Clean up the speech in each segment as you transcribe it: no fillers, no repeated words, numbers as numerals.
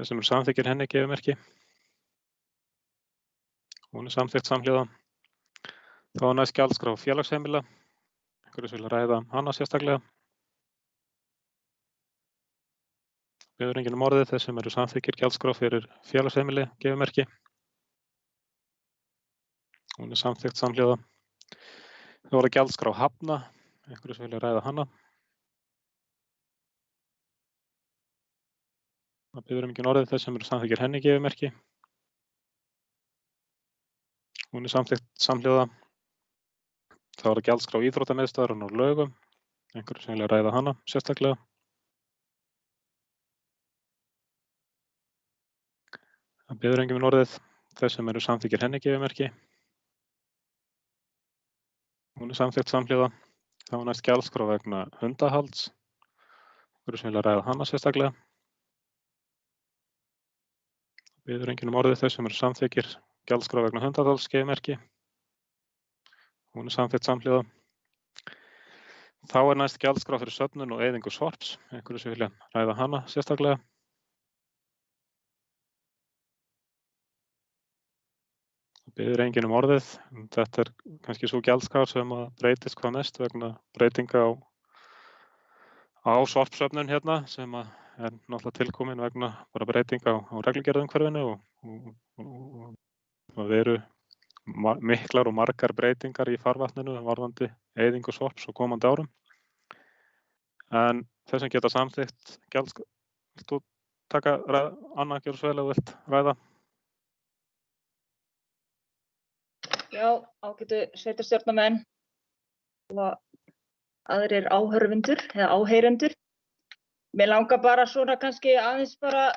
Þeir sem samþykkir henni gefur merki. Hún samþykkt samhliða. Þá næst gjaldskrá félagsheimila. Einhverjir vilja ræða hana sérstaklega. Biður enginn orðið. Þeir sem samþykkir gjaldskrá fyrir félagsheimili gefur merki. Hún samþykkt samhliða. Þá gjaldskrá hafna. Einhverjir vilja ræða hana. Það biður enginn orðið. Þeir sem samþykkir henni gefur merki. Hún samþykkt samhliða. Þá gjaldskrá íþróttamiðstöðvar og lögum. Einhverjir sem vilja ræða hana sérstaklega. Það biður enginn orðið. Þeir sem samþykkir henni gefur merki. Hún samþykkt samhliða. Þá næst gjaldskrá vegna hundahalds. Einhverjir sem vilja ræða hana sérstaklega. Það biður enginn orðið. Þeir sem samþykkir gjaldskrá vegna hundahalds gefur merki. Hún samþykkt samhliða. Þá næst gjaldskrá fyrir söfnun og eyðingu sorps. Einhverjir sem vilja ræða hana sérstaklega. Það biður enginn orðið. Þetta kannski svo gjaldskrá sem breytist hvað mest vegna breytinga á sorpsöfnun hérna sem náttúrulega tilkomin vegna bara breytinga á reglugerðumhverfinu og það eru miklar og margar breytingar í farvatninu varðandi eyðingu sorps á komandi árum. En þeir sem geta samþykkt gjaldskrá, vilt þú taka Anna, gjörðu svo vel ef þú vilt ræða? Já, ágætu sveitarstjórnarmenn og aðrir áhorfendur eða áheyrendur. Mér langar bara svona kannski aðeins bara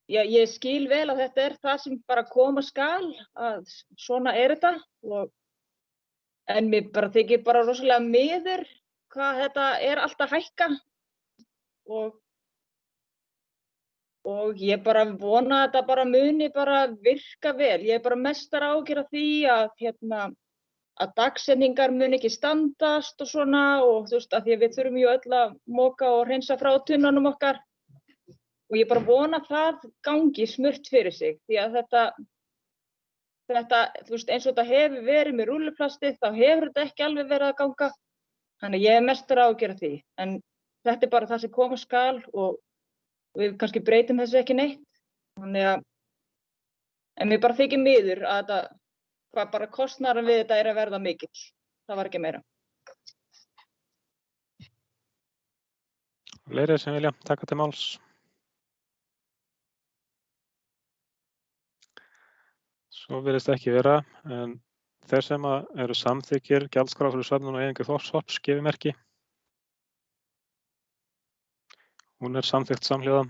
já, ég skil vel að þetta það sem bara koma skal, að svona þetta en mér bara þykir bara rosalega miður hvað þetta alltaf hækka og ég bara vona að þetta bara muni bara virka vel. Ég bara mestar áhyggjur af því að dagsetningar muni ekki standast og svona og þú veist að því að við þurfum ju öll að moka og hreinsa frá tunnunum okkar og ég bara vona að það gangi smurt fyrir sig því að þetta þú veist eins og þetta hefur verið með rúlluplastið þá hefur þetta ekki alveg verið að ganga þannig ég mestar áhyggjur af því en þetta bara það sem koma skal og við kannski breytum þessu ekki neitt þannig að en mér bara þykir miður að þetta hvað bara kostnaðurinn við þetta að verða mikill. Það var ekki meira. Fleiri sem vilja taka til máls? Svo virðist ekki vera, en þeir sem eru samþykkir gjaldskrá fyrir söfnun og eyðingu sorps gefur merki. Hún samþykkt samhliða.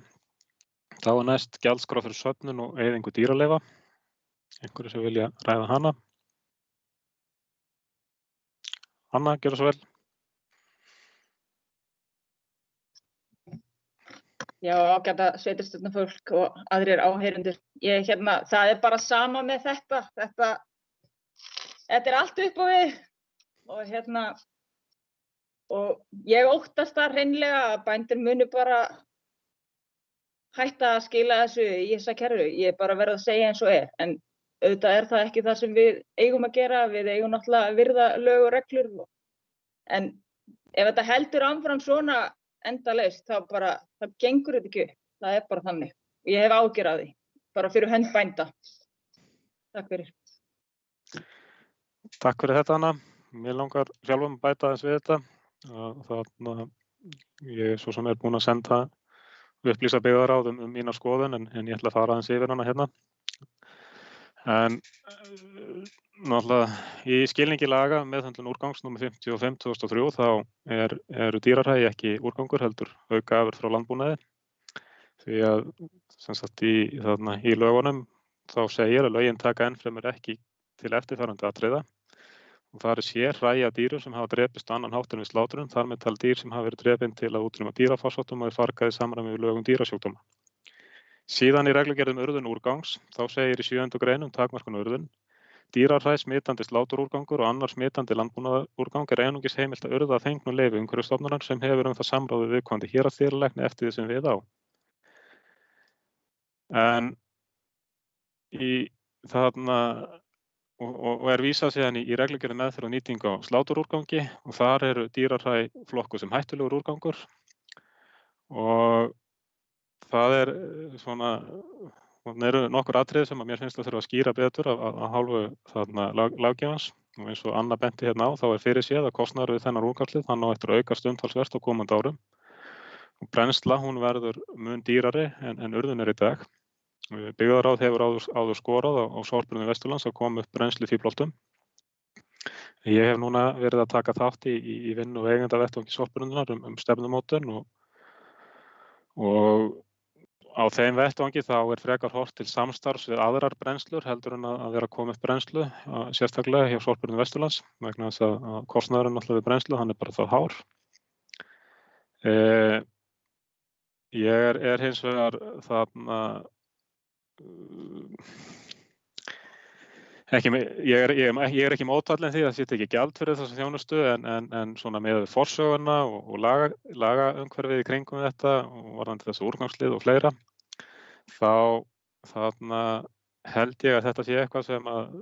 Þá næst gjaldskrá fyrir söfnun og eyðingu dýraleyfa. Einhverjir sem vilja ræða hana. Anna, gjörðu svo vel. Já, ágæta sveitarstjórnarfólk og aðrir áheyrendur. Það bara sama með þetta. Þetta allt upp á við og ég óttast það hreinlega að bændur muni bara hætta að skila þessu í þessa kerfi. Ég bara verð að segja eins og en auðvitað það ekki það sem við eigum að gera. Við eigum náttúrulega að virða lög og reglur. En ef þetta heldur áfram svona endalaust, þá gengur þetta ekki upp. Það bara þannig. Ég hef áhyggjur af því. Bara fyrir hönd bænda. Takk fyrir. Takk fyrir þetta, Anna. Mér langar sjálfum að bæta aðeins við þetta. Ég svo sem búinn að senda upplýsa byggðarráð mína skoðun en ég ætla að fara aðeins yfir hana hérna. En náttúrulega í skilningi laga meðhöndlun úrgangs nr. 55/2003 þá eru dýrahræ ekki úrgangur heldur aukaafurð frá landbúnaði. Því að sem sagt í lögunum þá segir að lögin taka ennfremur ekki til eftirfarandi atriða. Og það sérhræ af dýrum sem hafa drepist á annan hátt en við slátrun, þar með talið dýr sem hafa verið drepin til að útrýma dýrafarsóttum og fargað í samræmi við lög dýrasjúkdóma. Síðan í reglugerð urðun úrgangs, þá segir í 7. grein takmörkun urðun, Dýrahræ, smitandi sláturúrgangur og annar smitandi landbúnaðarúrgang einungis heimilt að urða að fengnu leyfi Umhverfisstofnunar sem hefur það samráð við viðkomandi héraðsdýralækni eftir því sem við á. En þarna og vísað síðan í reglugerð meðferð og nýtingu á sláturúrgangi og þar eru dýrahræ flokkuð sem hættulegur úrgangur og það eru nokkur atriði sem að mér finnst að þurfa að skýra betur af hálfu löggjafans og eins og Anna benti hérna á þá fyrir séð að kostnaður við þennan úrgangslið hann á eftir að aukast umtalsvert á komandi árum og brennsla hún verður mun dýrari en urðun í dag. Byggðaráð hefur áður skorað á Sorpbrunni Vesturlands að koma upp brennslu fífloltum. Ég hef núna verið að taka þátt í vinnu og eigendavettvangi Sorpbrunnar stefnumótun og á þeim vettvangi þá frekar horft til samstarfs við aðrar brennslur heldur en að vera að koma upp brennslu, sérstaklega hjá Sorpbrunni Vesturlands, vegna þess að kostnaðurinn náttúrulega við brennslu, hann bara það hár. Ég hins vegar þarna ég ekki mótfallinn því að það sé ekki gjald fyrir þessa þjónustu en svona með forsöguna og lagaumhverfið í kringum þetta og varðandi þessu úrgangslið og fleira þá þarna held ég að þetta sé eitthvað sem að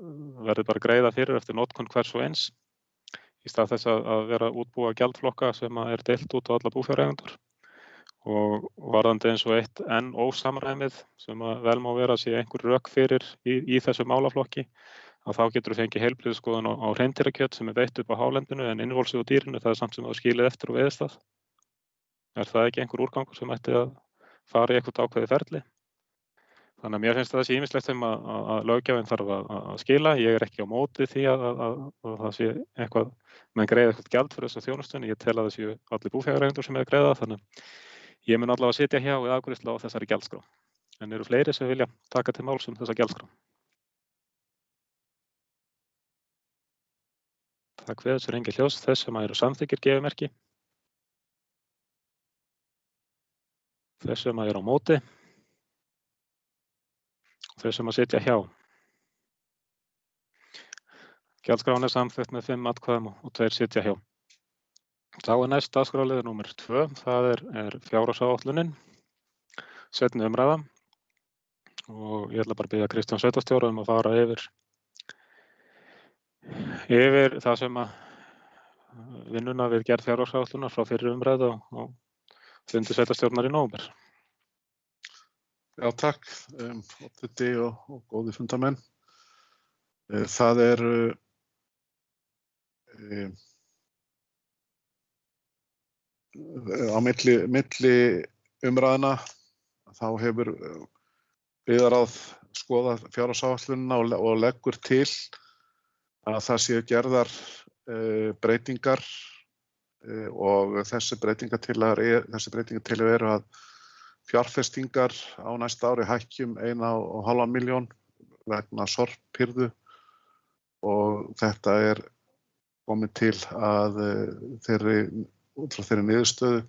verður bara greiða fyrir eftir notkun hvers og eins í stað þess að vera að útbúa gjaldflokka sem að deilt út á alla búfjáreigendur. Og varðandi eins og eitt enn ósamræmið sem að vel má vera að sé einhver rök fyrir í þessu málaflokki að þá getur þú fengið heilbrigðisskoðun á hreindýrakjöt sem veitt upp á hálendinu en innvolsið á dýrinu það samt sem það skilið eftir og veiðistað. Það ekki einhver úrgangur sem ætti að fara í eitthvað ákveðið ferli? Þannig að mér finnst það sé ýmislegt sem að löggjafinn þarf að skila. Ég ekki á móti því að það sé eitthvað menn greiða eitthvað gjald fyrir þessu þjónustunni. Ég tel að það séu allir búfjáreigendur sem greiða þannig. Ég mun allavega sitja hjá við afgreiðslu á þessari gjaldskrá. En eru fleiri sem vilja taka til máls þessa gjaldskrá? Það kveður sér engin hljós þess sem eru samþykkir gefimerki. Þess sem eru á móti. Þess sem sitja hjá. Gjaldskráin samþykkt með 5 atkvæðum og 2 sitja hjá. Þá næst dagskrárliður númer 2, það fjárhagsáætlunin, seinni umræða og ég ætla bara að biðja Kristján sveitarstjóra að fara yfir það sem að vinnuna við gerð fjárhagsáætlunar frá fyrri umræðu á fundi sveitarstjórnar í nóvember. Já, takk, oddviti og góði fundamenn. Það á milli umræðna þá hefur byggðaráð skoðað fjárhagsáætlunina og leggur til að það séu gerðar breytingar og þessi breytingartillögur eru að fjárfestingar á næsta ári hækkjum 1,5 milljón vegna sorphirðu og þetta komið til að út frá þeirri niðurstöðu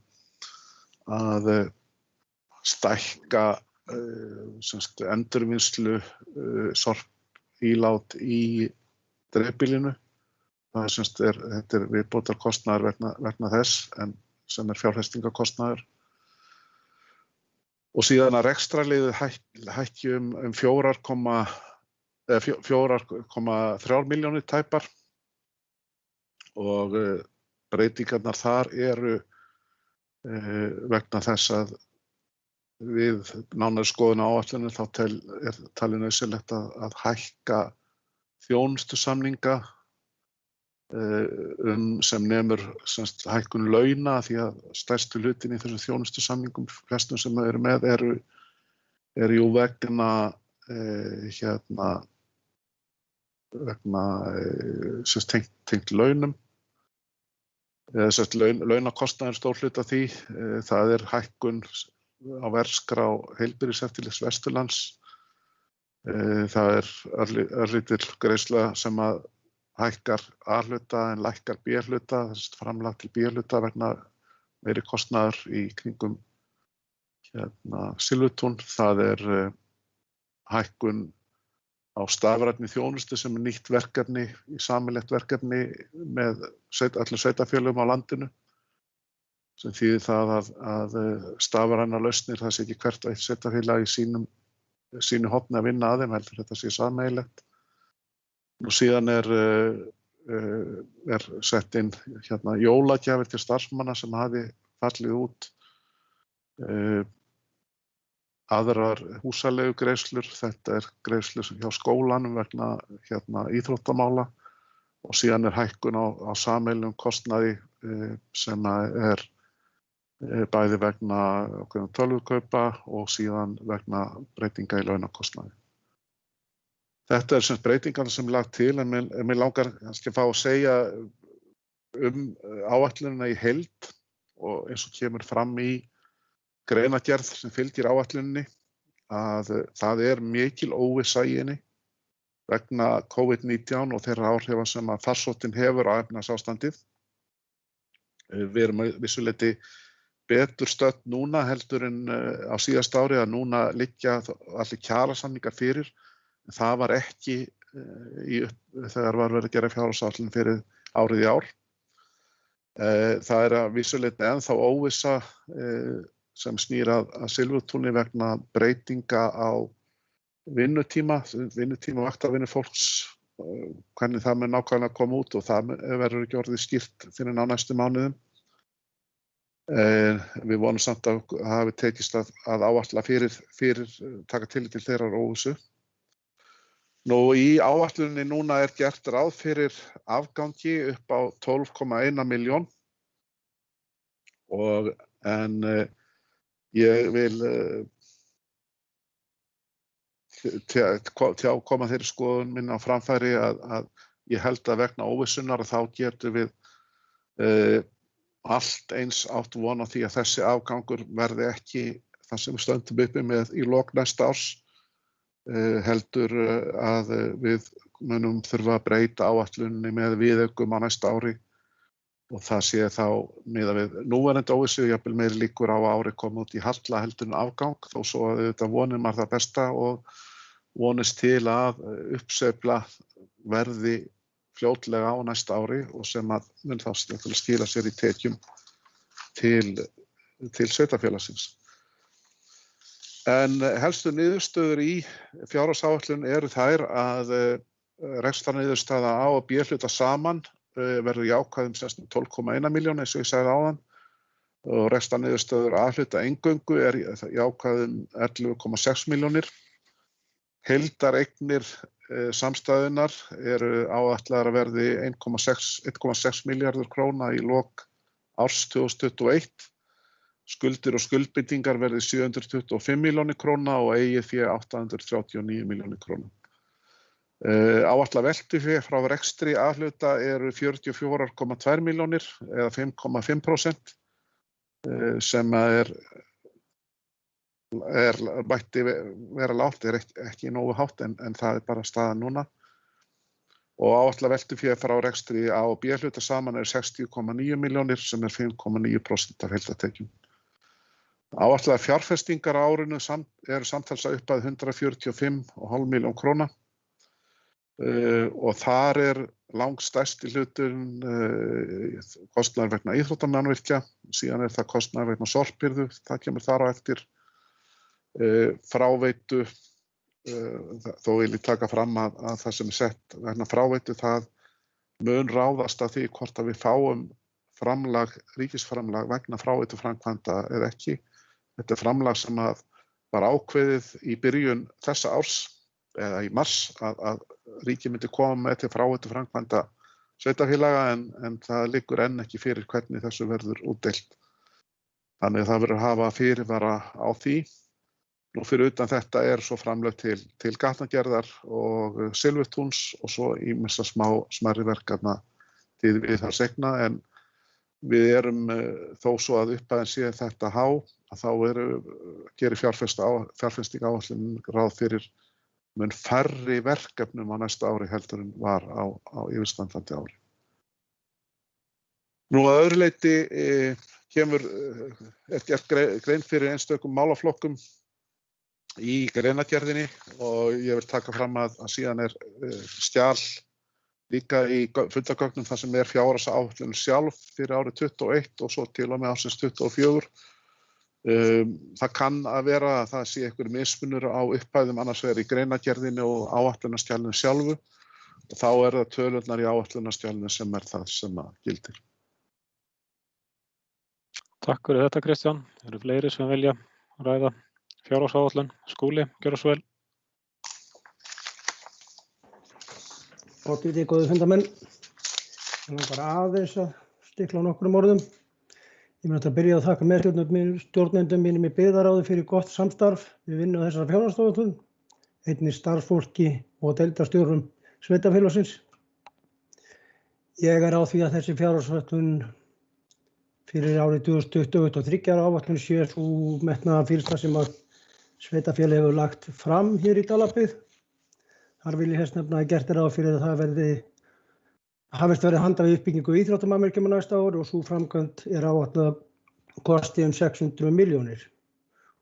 að stækka endurvinnslu sorpílát í dreifbýlinu. Þetta viðbótarkostnaður vegna þess en sem fjárfestingarkostnaður. Og síðan að rekstrarliðið hækki um 4,3 milljónir tæpar og breytingarnar þar eru vegna þess að við nánari skoðun á áætlunum þá talið nauðsynlegt að hækka þjónustusamninga sem nemur hækkun launa því að stærstu hlutin í þessum þjónustusamningum flestum sem eru með eru jú vegna tengt launum. Launakostnaður stór hluti af því. Það hækkun á verðskrá Heilbrigðiseftirlits Vesturlands. Það örlítil greiðsla sem að hækkar A-hluta en lækkar B-hluta, framlag til B-hluta vegna meiri kostnaður í kringum Silfurtún. Það hækkun á stafrænni þjónustu sem nýtt verkefni, sameiginlegt verkefni með öllum sveitarfélögum á landinu, sem þýðir það að stafrænar lausnir, það sé ekki hvert og eitt sveitarfélag í sínu horni að vinna að þeim, heldur þetta sé sameiginlegt. Nú síðan er sett inn jólagjafir til starfsmanna sem hafi fallið út, aðrar húsaleigugreiðslur, þetta greiðslur hjá skólanum vegna íþróttamála og síðan hækkun á sameiginlegum kostnaði sem bæði vegna tölvukaupa og síðan vegna breytinga í launakostnaði. Þetta sem breytingarna sem lagt til, en mér langar kannski að fá að segja áætlunina í heild og eins og kemur fram í greinargerð sem fylgir áætluninni að það mikil óvissa í henni vegna COVID-19 og þeirra áhrifa sem að farsóttin hefur á efnahagsástandið. Við erum að vissu leyti betur stödd núna heldur en á síðasta ári, að núna liggja allir kjarasamningar fyrir. Það var ekki þegar var verið að gera fjárhagsáætlun fyrir árið í ár. Það að vissu leyti ennþá óvissa sem snýr að Silfurtúni vegna breytinga á vinnutíma vaktavinnu fólks, hvernig það mun nákvæmlega koma út og það verður ekki orðið skýrt fyrir á næstu mánuðum. Við vonum samt að hafi tekist að áætla fyrir taka tillit til þeirrar óvissu. Nú í áætluninni núna gert ráð fyrir afgangi upp á 12,1 milljón en ég vil koma þeirri skoðun minni á framfæri að ég held að vegna óvissunnar þá getum við allt eins átt von á því að þessi afgangur verði ekki það sem við stöndum uppi með í lok næsta árs, heldur að við munum þurfa að breyta áætluninni með viðaukum á næsta ári og það sé þá miðað við núverandi óvissu, jafnvel meiri líkur á að árið koma út í halla heldur en afgang, þó svo að þetta vonir maður það besta og vonist til að uppsveifla verði fljótlega á næsta ári og sem að mun þá skila sér í tekjum til sveitarfélagsins. En helstu niðurstöður í fjárhagsáætlun eru þær að rekstrarniðurstaða A og B hluta saman verður jákvæð 12,1 milljón eins og ég sagði áðan og rekstrarniðurstöður A hluta eingöngu jákvæð 11,6 milljónir. Heildareignir samstæðunnar eru áætlaðar að verði 1,6 milljarður króna í lok árs 2021. Skuldir og skuldbindingar verði 725 milljónir króna og eigið fé 839 milljónir króna. Áætlað veltufé frá rekstri A-hluta eru 44,2 milljónir eða 5,5%, sem mætti vera lágt, ekki nógu hátt en það bara staðan núna. Og áætlað veltufé frá rekstri A og B-hluta saman eru 60,9 milljónir sem 5,9% af heildartekjum. Áætlaðar fjárfestingar á árinu eru samtals að upphæð 145,5 milljón króna. Og þar langstærsti hluturinn kostnaður vegna íþróttamannvirkja, síðan það kostnaður vegna sorphirðu, það kemur þar á eftir. Fráveitu, þó vil ég taka fram að það sem sett vegna fráveitu, það mun ráðast af því hvort að við fáum ríkisframlag vegna fráveituframkvæmda eða ekki. Þetta framlag sem var ákveðið í byrjun þessa árs, eða í mars, að ríkið myndi koma með til fráveituframkvæmda sveitarfélaga en það liggur enn ekki fyrir hvernig þessu verður útdeilt. Þannig að það verður að hafa fyrirvara á því. Nú fyrir utan þetta svo framlög til gatnagerðar og Silfurtúns og svo ýmissa smærri verkefna til viðhaldsegna, en við erum þó svo að upphæðin sé þetta há, að þá gerir fjárfestingaráætlunin ráð fyrir mun færri verkefnum á næsta ári heldur en var á yfirstandandi ári. Nú að öðru leyti gert grein fyrir einstökum málaflokkum í greinargerðinni og ég vil taka fram að síðan skjal líka í fullagögnum þar sem fjárhagsáætlun sjálf fyrir árið 21 og svo til og með ársins 24. Það kann að vera að það sé einhver mismunur á upphæðum annars vegar í greinargerðinni og áætlunarskjalinu sjálfu og þá það tölurnar í áætlunarskjalinu sem það sem gildir. Takk fyrir þetta, Kristján. Eru fleiri sem vilja ræða fjárhagsáætlun? Skúli, gjörðu svo vel. Oddviti, góðir fundarmenn. Ég langar aðeins að stikla á nokkrum orðum. Ég mun að byrja að þakka stjórnendum mínum í byggðaráði fyrir gott samstarf við vinnu á þessari fjárhagsáætlun, einnig starfsfólki og deildarstjórum sveitarfélagsins. Ég á því að þessi fjárhagsáætlun fyrir árið 2020 og 3 ára áætlun sé sú metnaðarfyllsta sem að sveitarfélagið hefur lagt fram hér í Dalabyggð. Þar vil ég helst nefna að gert ráð fyrir að það hafist verið handa við uppbyggingu íþróttamannvirkjum á næsta ári og sú framkvæmd áætlað kosti 600 milljónir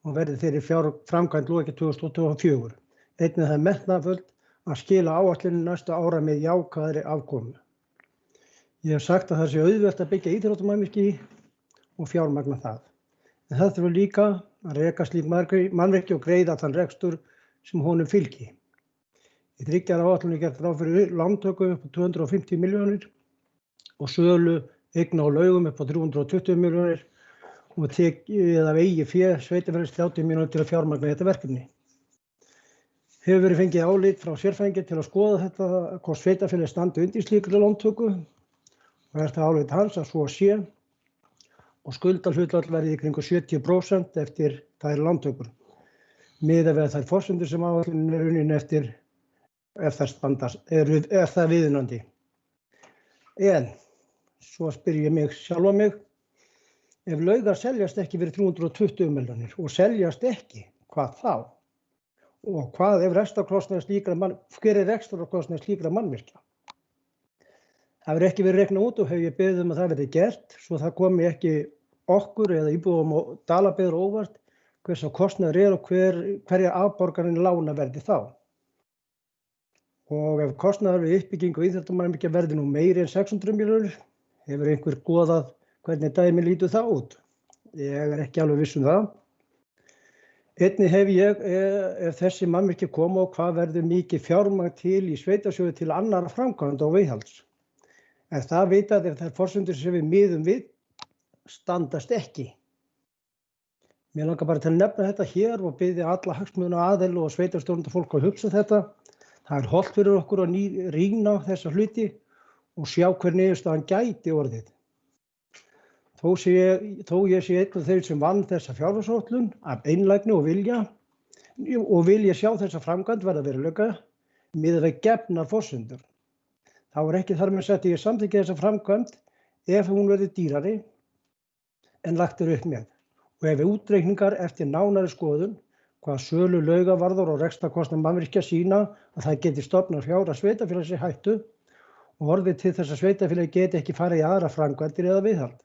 og verði þeirri framkvæmd lokið 2024. Einnig það metnaðarfullt að skila áætluninni næsta ára með jákvæðri afkomu. Ég hef sagt að það sé auðvelt að byggja íþróttamannvirki og fjármagna það. En það þurfi líka að reka slík mannvirki og greiða þann rekstur sem honum fylgi. Í 3 ára áætlun gert ráð fyrir lántöku upp á 250 milljónir og sölu eigna og laugum upp á 320 milljónir og tekið af eigið fé sveitarfélags 30 milljónir til að fjármagna þetta verkefni. Hefur verið fengið álit frá sérfræðingi til að skoða þetta hvort sveitarfélagið standi undir slíkri lántöku og það álit hans að svo sé og skuldahlutfall verði í kringum 70% eftir þær lántökur. Miðað við þær forsendur sem áætlunin unnin eftir ef það viðunandi. En svo spyr ég mig sjálfa mig, ef laugar seljast ekki fyrir 320 milljónir og seljast ekki, hvað þá? Og hvað ef hver rekstrarkostnaður slíkra mannvirkja? Það hefur ekki verið reiknað út og hef ég beðið að það verði gert, svo það komi ekki okkur eða íbúum og Dalabyggðar óvart hvers á kostnaður og hverja afborganin lána verði þá. Og ef kostnaður við uppbyggingu íþróttamannvirkja verði nú meiri en 600 milljónir, hefur einhver skoðað hvernig dæmi lítur það út? Ég ekki alveg viss það. Einnig hef ég, ef þessi mannvirki koma og hvað verður mikið fjármagn til í sveitarsjóði til annarra framkvæmda og viðhalds. Er það vitað ef þær forsendur sem við miðum við standast ekki? Mér langar bara til að nefna þetta hér og biðja alla hagsmuna aðila og sveitarstjórnenda fólk að hugsa þetta. Það hollt fyrir okkur að rýna þessa hluti og sjá hver niðurstaðan gæti orðið. Þó ég sé einn af þeir sem vann þessa fjárhagsáætlun af einlægni og vilja sjá þessa framkvæmd verða veruleika miðað við gefnar forsendur. Þá ekki þar með sagt ég samþykki þessa framkvæmd ef hún verður dýrari en lagt upp með og ef útreikningar eftir nánari skoðun hvað sölu lauga varðar og rekstrarkostnað mannvirkja sýna að það geti stofnað fjárhag sveitarfélags í hættu og orðið til þess að sveitarfélagi geti ekki farið í aðra framkvæmdir eða viðhald.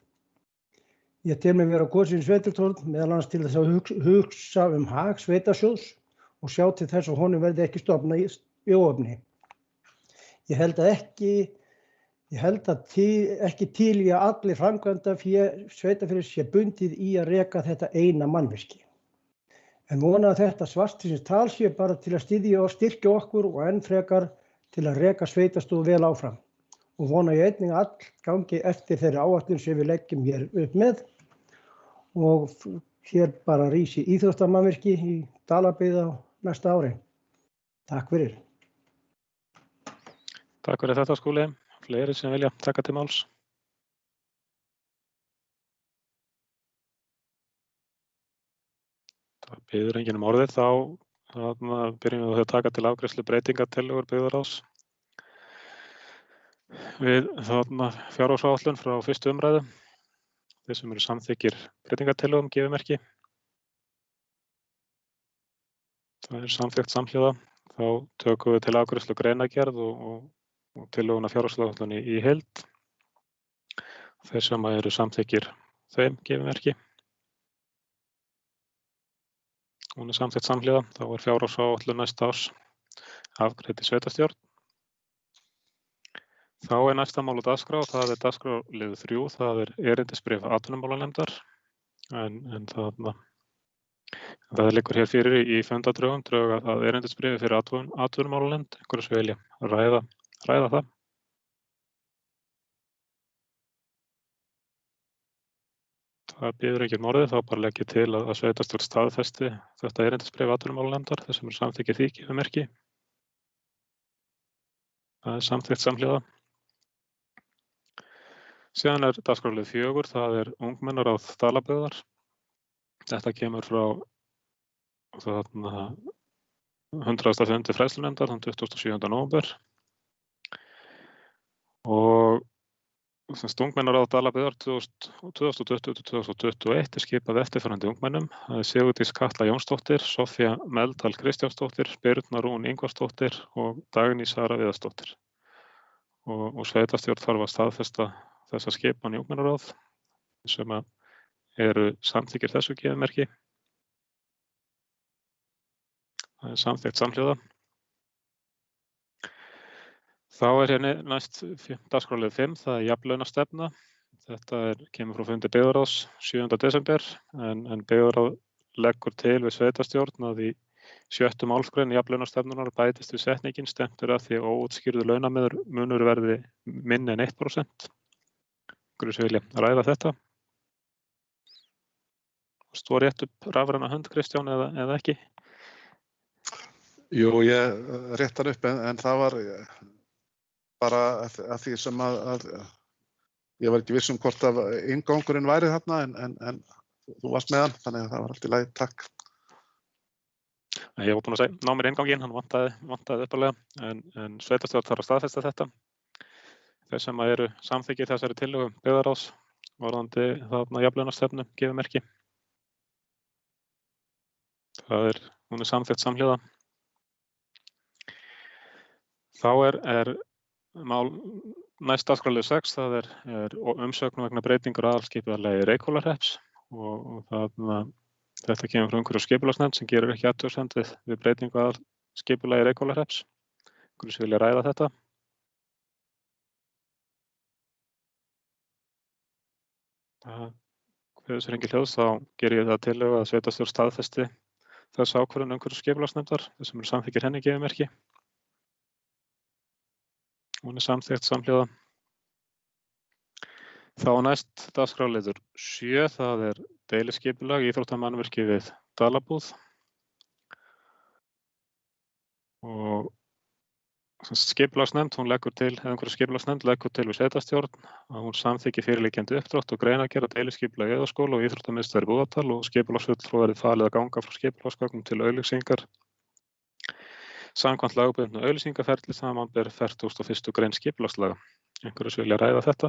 Ég tel mig vera kosin sveitarstjórn meðal annars til þess að hugsa hag sveitarsjóðs og sjá til þess að honum verði ekki stofnað í óefni. Ég held ekki til í að allir framkvæmdafé sveitarfélags sé bundið í að reka þetta eina mannvirki. En vona að þetta svartsýnis tal sé bara til að styðja og styrkja okkur og enn frekar til að reka sveitastofu vel áfram. Og vona ég einnig að all gangi eftir þeirri áætlun sem við leggjum hér upp með og hér bara rísi íþróttamannvirki í Dalabyggð á næsta ári. Takk fyrir. Takk fyrir þetta, Skúli. Fleiri sem vilja taka til máls? Það biður enginn orðið, þá byrjum við að taka til afgreiðslu breytingatillögur byggðarráðs. Við fjárhagsáætlun frá fyrstu umræðu. Þeir sem eru samþykkir breytingatillögum gefi merki. Það samþykkt samhljóða. Þá tökum við til afgreiðslu greinargerð og tillöguna fjárhagsáætlun í heild. Þeir sem eru samþykkir þeim gefi merki. Hún samþykkt samhliða, þá fjárhagsáætlun næsta árs afgreidd í sveitarstjórn. Þá næsta mál á dagskrá, það dagskrárliður 3, það erindisbréf atvinnumálanefndar, en það liggur hér fyrir í fundadrögum, drög að erindisbréfi fyrir atvinnumálanefnd, einhverju sem vilja ræða það. Það býður ekki orðið, þá bara legg ég til að sveitarstjórn staðfesti þetta erindisbréf atvinnumálanefndar, þess sem samþykkir því gefimerki. Það samþykkt samhliða. Síðan dagskrárliður 4, það ungmennaráð Dalabyggðar. Þetta kemur frá 100. fundi fræðslunefndar þann 27. nóvember. Og ungmennaráð Dalabyggðar 2020-2021 skipað eftirfarandi ungmennum. Það Sigurdís Katla Jónsdóttir, Soffía Meldal Kristjánsdóttir, Birna Rún Ingvarsdóttir og Dagný Sara Viðarsdóttir. Og sveitarstjórn þarf að staðfesta þessa skipan í ungmennaráð sem eru samþykkir þessu gefimerki. Það samþykkt samhliða. Þá hérna næst dagskrárliður 5, það jafnlaunastefna. Þetta kemur frá fundi byggðarráðs 7. desember, en byggðarráð leggur til við sveitarstjórn að í 6. málsgrein jafnlaunastefnunar bætist við setningin stefnt að því óútskýrður launamunur verði minni en 1%. Einhverju sem vilja ræða þetta? Stóð rétt upp rafræna hönd, Kristján, eða ekki? Jú, ég rétt hann upp, en það var bara að því sem að ég var ekki viss hvort að inngangurinn væri þarna, en þú varst með hann, þannig að það var allt í lagi, takk. Ég var búinn að ná mér innganginn, hann vantaði uppalega, en sveitarstjórn þarf að staðfesta þetta. Þeir sem eru samþykkir þessari tillögu byggðarráðs varðandi þarna jafnlaunastefnu gefimerki. Hún samþykkt samhliða. Þá mál næst dagskrárliður 6, það umsögn vegna breytingar aðalskipulagi Reykhólahrepps og þetta kemur frá umhverfis- og skipulagsnefnd sem gerir ekki athugasemd við breytingu aðalskipulagi Reykhólahrepps. Einhverju sem vilja ræða þetta? Kveður sér engin hljóðs, þá geri ég það tillögu að sveitarstjórn staðfesti þessa ákvörðun umhverfis- og skipulagsnefndar, þess sem samþykkir henni gefimerki. Hún samþykkt samhliða. Þá næst dagskrárliður 7, það deiliskipulag íþróttamannvirki við Dalabúð. Og skipulagsnefnd, umhverfis- og skipulagsnefnd leggur til við sveitarstjórn að hún samþykki fyrirliggjandi uppdrátt og greinargerð að deiliskipulag Eiðaskóla og íþróttamiðstöðvar í Búðardal og skipulagsfulltrúa verði falið að ganga frá skipulagsgögnum til auglýsingar samkvæmt lögbundnu auglýsingaferli samanber 41. grein skipulagslaga. Einhverju sem vilja ræða þetta?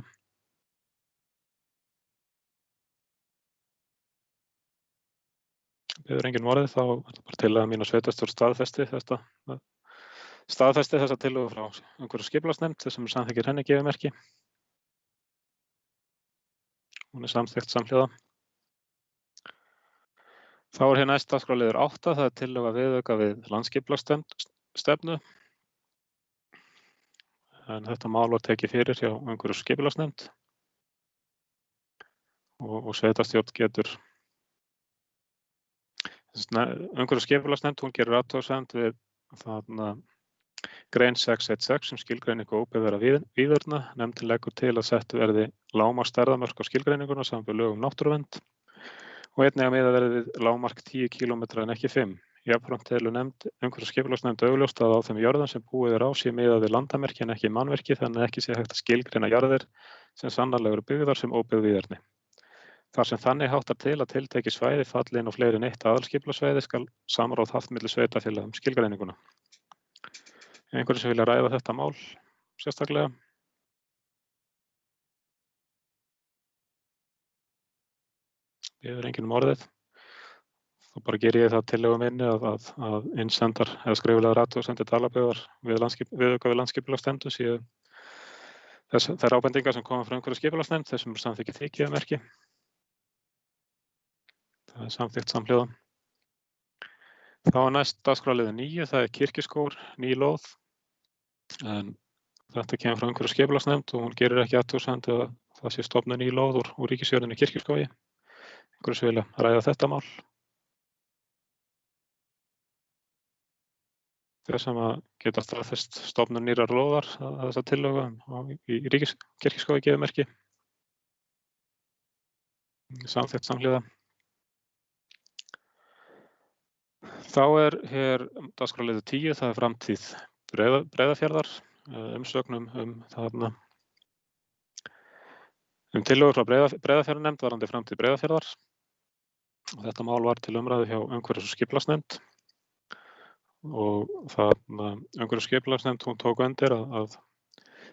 Biður enginn orðið, þá bara tillaga mín að sveitarstjórn staðfesti þessa tillögu frá umhverfis- og skipulagsnefnd, þess sem samþykkir henni gefimerki. Hún samþykkt samhliða. Þá hér næst dagskrárliður 8, það tillöga viðauka við landsskipulagsstefnu. En þetta mál var tekið fyrir hjá umhverfis- og skipulagsnefnd og sveitarstjórn getur umhverfis- og skipulagsnefnd, hún gerir athugasemd við grein 616 sem skilgreiningu óbyggðra víðerna. Nefndin leggur til að sett verði lágmarksstærðarmörk á skilgreininguna samanber lög náttúruvernd og einnig að miðað verði við lágmark 10 km en ekki 5. Jafnframt telur umhverfis- og skipulagsnefnd augljóst að á þeim jörðum sem búið á sé miðað við landamerki en ekki mannvirki, þannig að ekki sé hægt að skilgreina jarðir sem sannarlega eru byggðar sem óbyggð víðerni. Þar sem þannig háttar til að tiltekið svæði falli inn á fleiri en eitt aðalskipulagssvæði skal samráð haft milli sveitarfélaga um skilgreininguna. Einhverju sem vilja ræða þetta mál sérstaklega? Biður enginn orðið. Þá bara geri ég það tillögu minni að innsendar eða skrifulegar athugasemdir Dalabyggðar viðauka við landsskipulagsstefnu séu þær ábendingar sem koma frá umhverfis- og skipulagsnefnd, þessum samþykkir því gefimerki. Það samþykkt samhliða. Þá næst dagskrárliður 9, það Kirkjuskógur, ný lóð. En þetta kemur frá umhverfis- og skipulagsnefnd og hún gerir ekki athugasemd að það sé stofnuð ný lóð úr ríkisjörðinni Kirkjuskógi. Einhverjir sem vilja ræða þetta mál. Þeir sem að geta staðfest stofnun nýrrar lóðar að þessa tillögu í Kirkjuskógi gefur merki. Samþykkt samhliða. Þá hér dagskrárliður 10, það framtíð Breiðafjarðar, umsögnum tillögur frá Breiðafjarðarnefnd varðandi framtíð Breiðafjarðar. Þetta mál var til umræðu hjá umhverfis- og skipulagsnefnd og umhverfis- og skipulagsnefnd hún tók undir að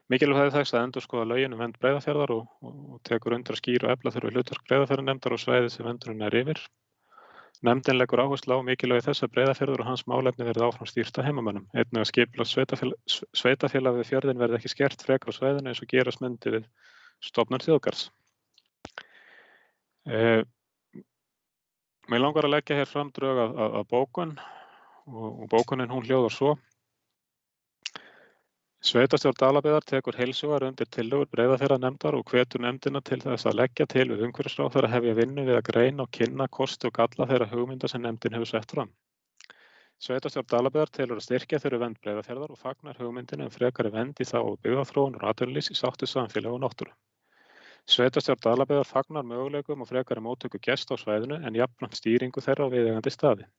mikilvægi þess að endurskoða lögin vernd Breiðafjarðar og tekur undir að skýra og efla þurfi hlutverk Breiðafjarðarnefndar og svæði sem verndurinn yfir. Nefndin leggur áherslu á mikilvægi þess að Breiðafjörður og hans málefni verði áfram stýrt af heimamönnum. Einnig að skipulag sveitarfélag við fjörðinn verði ekki skert frekar á svæðinu eins og gerast myndi við stofnun þjóðgarðs. Mig langar að leggja hér fram drög að bókun og bókunin hún hljóðar svo. Sveitarstjórn Dalabyggðar tekur heilshugar undir tillögur Breiðafjarðarnefndar og hvetur nefndina til þess að leggja til við umhverfisráðherra að hefja vinnu við að greina og kynna kosti og galla þeirra hugmynda sem nefndin hefur sett fram. Sveitarstjórn Dalabyggðar telur að styrkja þurfi vernd Breiðafjarðar og fagnar hugmyndinni frekari vernd í þágu byggðaþróunar og atvinnulífs í sátt við samfélag og náttúru. Sveitarstjórn Dalabyggðar fagnar möguleikum og frekari móttöku gesta á svæðinu en jafnframt stýringu þeirra á viðeigandi staði.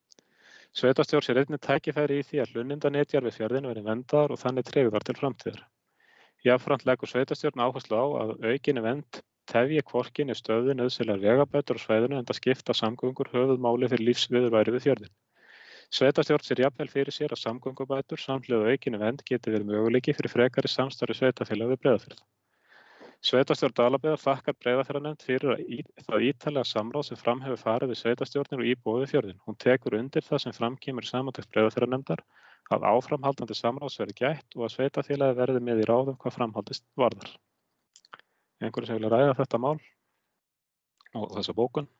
Sveitarstjórn sér einnig tækifæri í því að hlunnindanetjar við fjörðinn verði verndaðar og þannig tryggðar til framtíðar. Jafnframt leggur sveitarstjórn áherslu á að aukinni vernd tefji hvorki né stöðvi nauðsynlegar vegabætur á svæðinu enda skipta samgöngur höfuðmáli fyrir lífsviðurværi við fjörðinn. Sveitarstjórn sér jafnvel fyrir sér að samgöngubætur samhliða aukinni vernd geti verið möguleiki fyrir frekari samstarfi sveitarfélaga við Breiðafjörð. Sveitarstjórn Dalabyggðar þakkar Breiðafjarðarnefnd fyrir það ítarlega samráð sem fram hefur farið við sveitarstjórnir og íbúa við fjörðinn. Hún tekur undir það sem fram kemur í samantekt Breiðafjarðarnefndar að áframhaldandi samráðs verði gætt og að sveitarfélagi verði með í ráðum hvað framhaldist varðar. Einhverjir sem vilja ræða þetta mál og þessa bókun?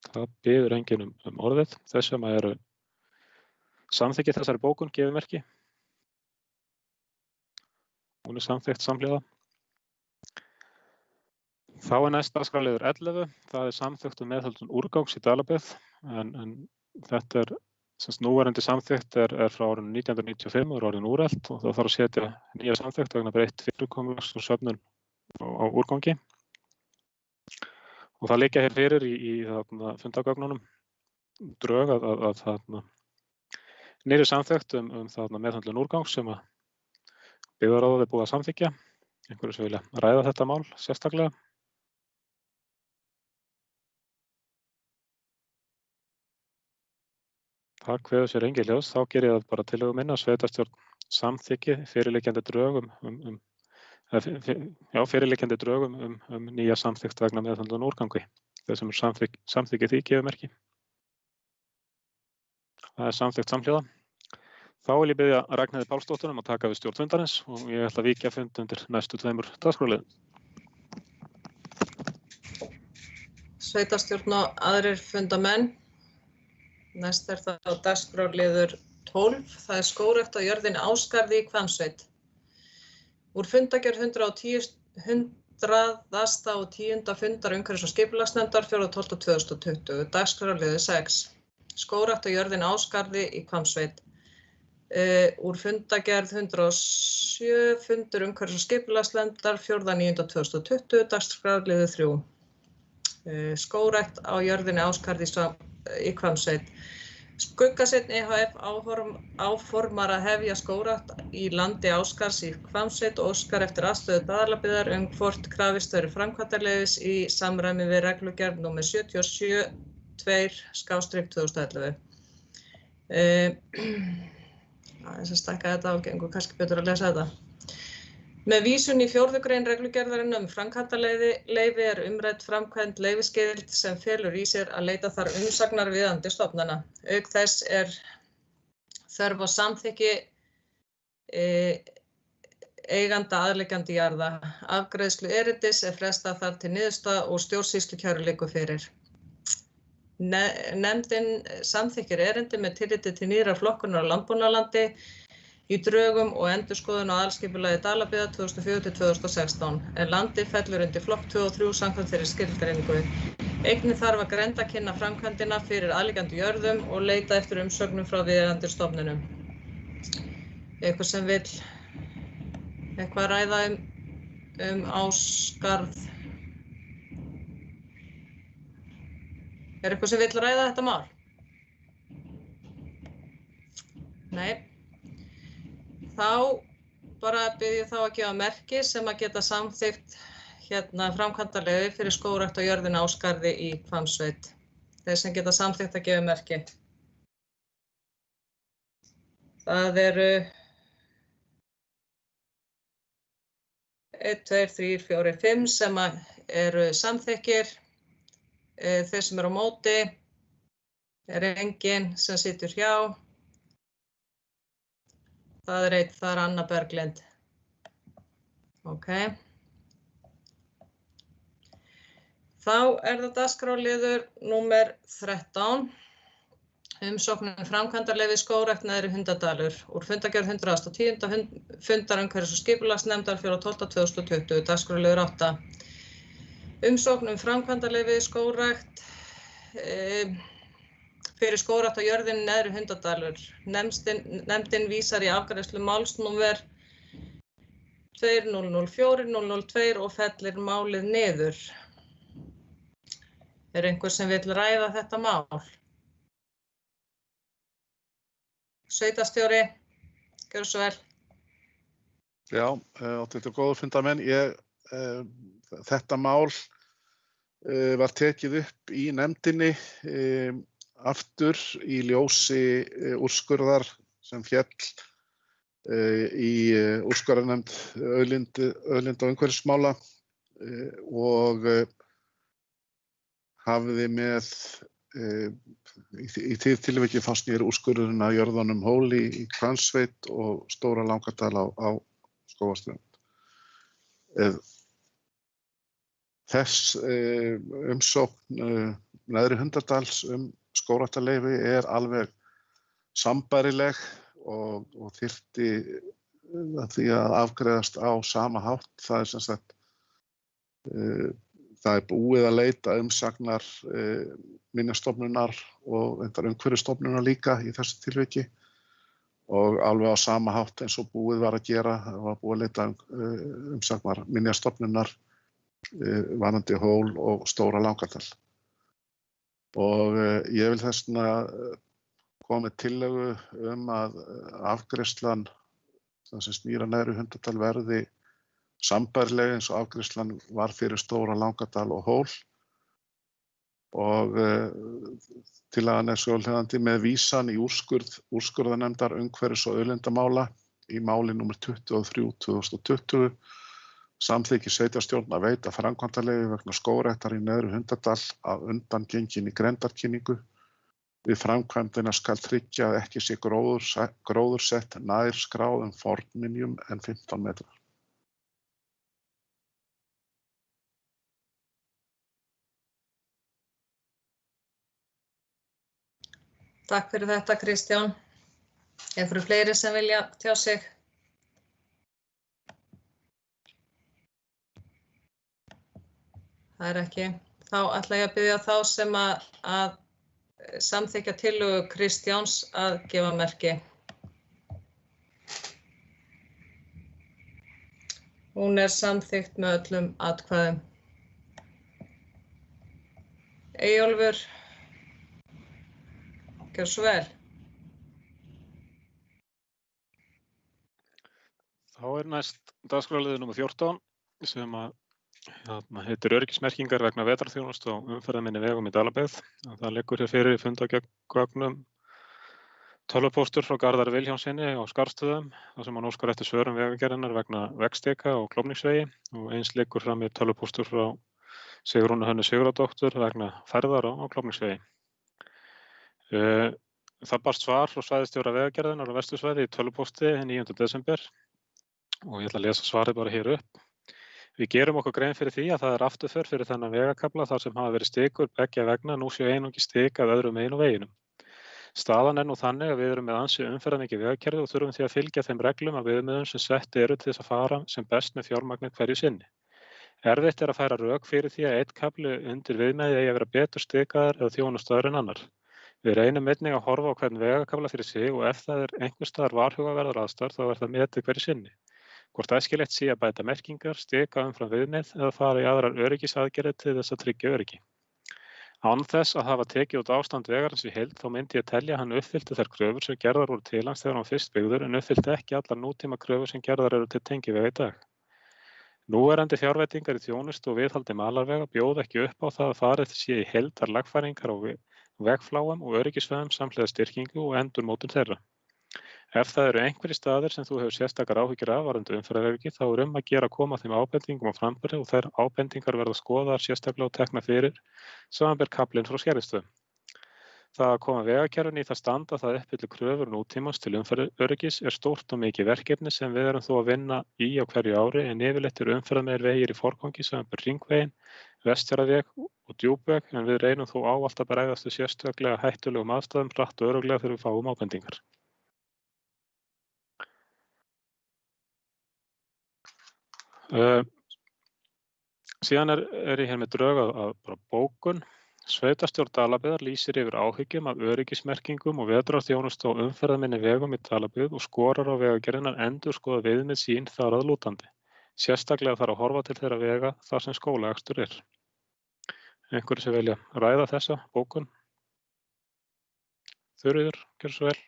Það biður enginn orðið. Þess sem eru samþykkið þessari bókun gefur merki. Hún samþykkt samhliða. Þá næst dagskrárliður 11, það samþykkt meðhöndlun úrgangs í Dalabyggð en þetta núverandi samþykkt frá árinu 1995 og orðin úrelt og það þarf að setja nýja samþykkt vegna breytt fyrirkomulags og söfnun á úrgangi. Og það liggja hér fyrir í fundagögnunum drög að nýrri samþykkt meðhöndlun úrgangs sem að byggðarráðið er búið að samþykkja. Einhverjir sem vilja ræða þetta mál sérstaklega? Það kveður sér engin ljós, þá ger ég það bara tillögu minni að sveitarstjórn samþykki fyrirliggjandi drögum nýja samþykkt vegna meðhöndlun úrgangi. Þeir sem samþykki því gefur merki. Það er samþykkt samhliða. Þá vil ég biðja Ragnheiði Pálsdóttur að taka við stjórn fundarins og ég ætla að víkja fund undir næstu 2 dagskrárliðum. Sveitarstjórn og aðrir fundamenn. Næst það dagskrárliður 12. Það er skógrækt á jörðinni Ásgarði í Hvammsveit. Úr fundargerð 110. fundar umhverfis- og skipulagsnefndar 4.12.2020. Dagskrárliður 6. Skógrækt á jörðinni Ásgarði í Hvammsveit. Úr fundargerð 107 fundur umhverfis- og skipulagsnefndar 4.9.2020. Dagskrárliður 3. Skógrækt á jörðinni Ásgarði í Hvammsveit. Skuggasteinn EHF áformar að hefja skógrækt í landi Ásgarðs í Hvammsveit og óskar eftir aðstöðu Dalabyggðar hvort krafist verði framkvæmdarleyfis í samræmi við reglugerð nr. 77/2011. Þess að stækka þetta og gengur kannski betur að lesa þetta. Með vísun í 4. grein reglugerðarinnar framkvæmdarleyfi umrædd framkvæmd leyfisskyld sem felur í sér að leita þar umsagnar viðeigandi stofnana. Auk þess þörf á samþykki eiganda aðliggjandi jarða. Afgreiðslu erindis frestað þar til niðurstaða og stjórnsýslukæru liggur fyrir. Nefndin samþykkir erindi með tilliti til nýrrar flokkunar á landbúnaðarlandi í drögum og endurskoðun á aðalskipulagi Dalabyggðar 2004-2016 en landið fellur undir flokk 2 og 3 samkvæmt þeirri skilgreiningu. Einnig þarf að grenndarkynna framkvæmdina fyrir aðliggjandi jörðum og leita eftir umsögnum frá viðeigandi stofnunum. Eitthvað sem vill eitthvað ræða Ásgarð? Eitthvað sem vill ræða þetta mál? Nei. Þá bara bið ég þá að gefa merki sem að geta samþykkt framkvæmdarleyfi fyrir skógrækt á jörðinni Ásgarði í Hvammsveit. Þeir sem geta samþykkt að gefa merki. Það eru 1, 2, 3, 4, 5 sem eru samþykkir. Þeir sem eru á móti enginn sem situr hjá. Það er það er Anna Berglind. Ok. Þá er það dagskrárliður númer 13. Umsókn framkvæmdarleyfi skógrækt Neðri Hundadalur úr fundargerð 110. fundar umhverfis- og skipulagsnefndar 4.12.2020, dagskrárliður 8. Umsókn framkvæmdarleyfi skógrækt fyrir skógrækt á jörðinni Neðri Hundadalur. Nefndin vísar í afgreiðslu máls númer 2004-002 og fellir málið niður. Er einhver sem vill ræða þetta mál? Sveitarstjóri, gjörðu svo vel. Já, þetta er góður fundarmenn. Þetta mál var tekið upp í nefndinni aftur í ljósi úrskurðar sem féll í úrskurðarnefnd auðlinda og umhverfismála og hafði með í því tilviki fannst mér úrskurðurinn að jörðunum Hóli í Hvammsveit og Stóra Langadal á Skógarströnd. Þess umsókn Neðri Hundadals skógræktarleyfi er alveg sambærileg og þyrfti því að afgreiðast á sama hátt. Það er sem sagt það er búið að leita umsagnar Minjastofnunar og Umhverfisstofnunar líka í þessu tilviki og alveg á sama hátt eins og búið var að gera. Það var búið að leita umsagnar Minjastofnunar varðandi Hól og Stóra Langadal. Og ég vil þess vegna koma með tillögu að afgreiðslan sem snýr að Neðri Hundadal verði sambærileg eins og afgreiðslan var fyrir Stóra Langadal og Hól og tillagan er svohljóðandi með vísan í úrskurðarnefndar umhverfis- og auðlindamála í máli númer 23/2020 samþykkir sveitarstjórn að veita framkvæmdarleyfi vegna skógræktar í Neðri Hundadal að undangenginni grenndarkynningu. Við framkvæmdina skal tryggja að ekki sé gróðursett nær skráðum fornminjum en 15 metrar. Takk fyrir þetta, Kristján. Einhverju fleiri sem vilja tjá sig? Það er ekki. Þá ætla ég að biðja þá sem að samþykkja tillögu Kristjáns að gefa merki. Hún er samþykkt með öllum atkvæðum. Eyjólfur, gjörðu svo vel. Þá er næst dagskrárliður númer 14 sem heitir öryggismerkingar vegna vetrarþjónustu á umferðarminni vegum í Dalabyggð. Það liggur hér fyrir fundargögnum tölvupóstur frá Garðari Vilhjálmssyni á Skarðsstöðum þar sem hann óskar eftir svörum vegagerðarinnar vegna vegstika og Klofningsvegi og eins liggur frammi tölvupóstur frá Sigrúnu Hönnu Sigurðardóttur vegna ferðar á Klofningsvegi. Það barst svar frá svæðisstjóra vegagerðarinnar á Vestursvæði í tölvupósti 9. desember og ég ætla að lesa svarið bara hér upp. Við gerum okkur grein fyrir því að það afturför fyrir þennan vegakafla þar sem hafa verið stikur beggja vegna nú séu einungis stik að öðrum megin á veginum. Staðan nú þannig að við erum með ansi umferðarmikið vegakerfi og þurfum því að fylgja þeim reglum af viðmiðum sem sett eru til þess að fara sem best með fjármagni hverju sinni. Erfitt að færa rök fyrir því að einn kafli undir viðmiði eigi að vera betur stikaður eða þjónustaður en annar. Við reynum einnig að horfa á hvern vegakafla fyrir sig og ef það einhvers staðar varhugaverðar aðstæður þá það metið hverju sinni. Hvort æskilegt sé að bæta merkingar, stika umfram viðmið eða fara í aðrar öryggisaðgerðir til þess að tryggja öryggi. Án þess að hafa tekið út ástand vegarins í heild þá myndi ég telja hann uppfyllti þær kröfur sem gerðar voru til hans þegar hann fyrst byggður en uppfyllti ekki allar nútíma kröfur sem gerðar eru til tengivega í dag. Núverandi fjárveitingar í þjónustu og viðhaldi malarvega bjóða ekki upp á það að farið sé í heildar lagfæringar á vegfláum og öryggisvegum samhliða styrkingu og endurmótun þeirra. Ef það eru einhverjir staðir sem þú hefur sérstakar áhyggjur af varðandi umferðaröryggi þá að gera að koma þeim ábendingum á framfæri og þær ábendingar verða skoðaðar sérstaklega og teknar fyrir samanber kaflinn frá Skerjavöllum. Það að koma vegakerfinu í það stand að það uppfylli kröfur nútímans til umferðaröryggis stórt og mikið verkefni sem við erum þó að vinna í á hverju ári en yfirleitt eru umferðarmeiri vegir í forgangi samanber Hringveginn, Vestfjarðaveg og Djúpveg en við reynum þó ávallt að bregðast við sérstaklega hættulegum aðstæðum hratt og örugglega þegar við fáum ábendingar. Síðan er ég hér með drög að bókun. Sveitarstjórn Dalabyggðar lýsir yfir áhyggjum af öryggismerkingum og vetrarþjónustu á umferðarminni vegum í Dalabyggð og skorar á vegagerðina endurskoða viðmið sín þar að lútandi. Sérstaklega þarf að horfa til þeirra vega þar sem skólaakstur er. Einhverjir sem velja ræða þessa bókun? Þuríður, gjörðu svo vel.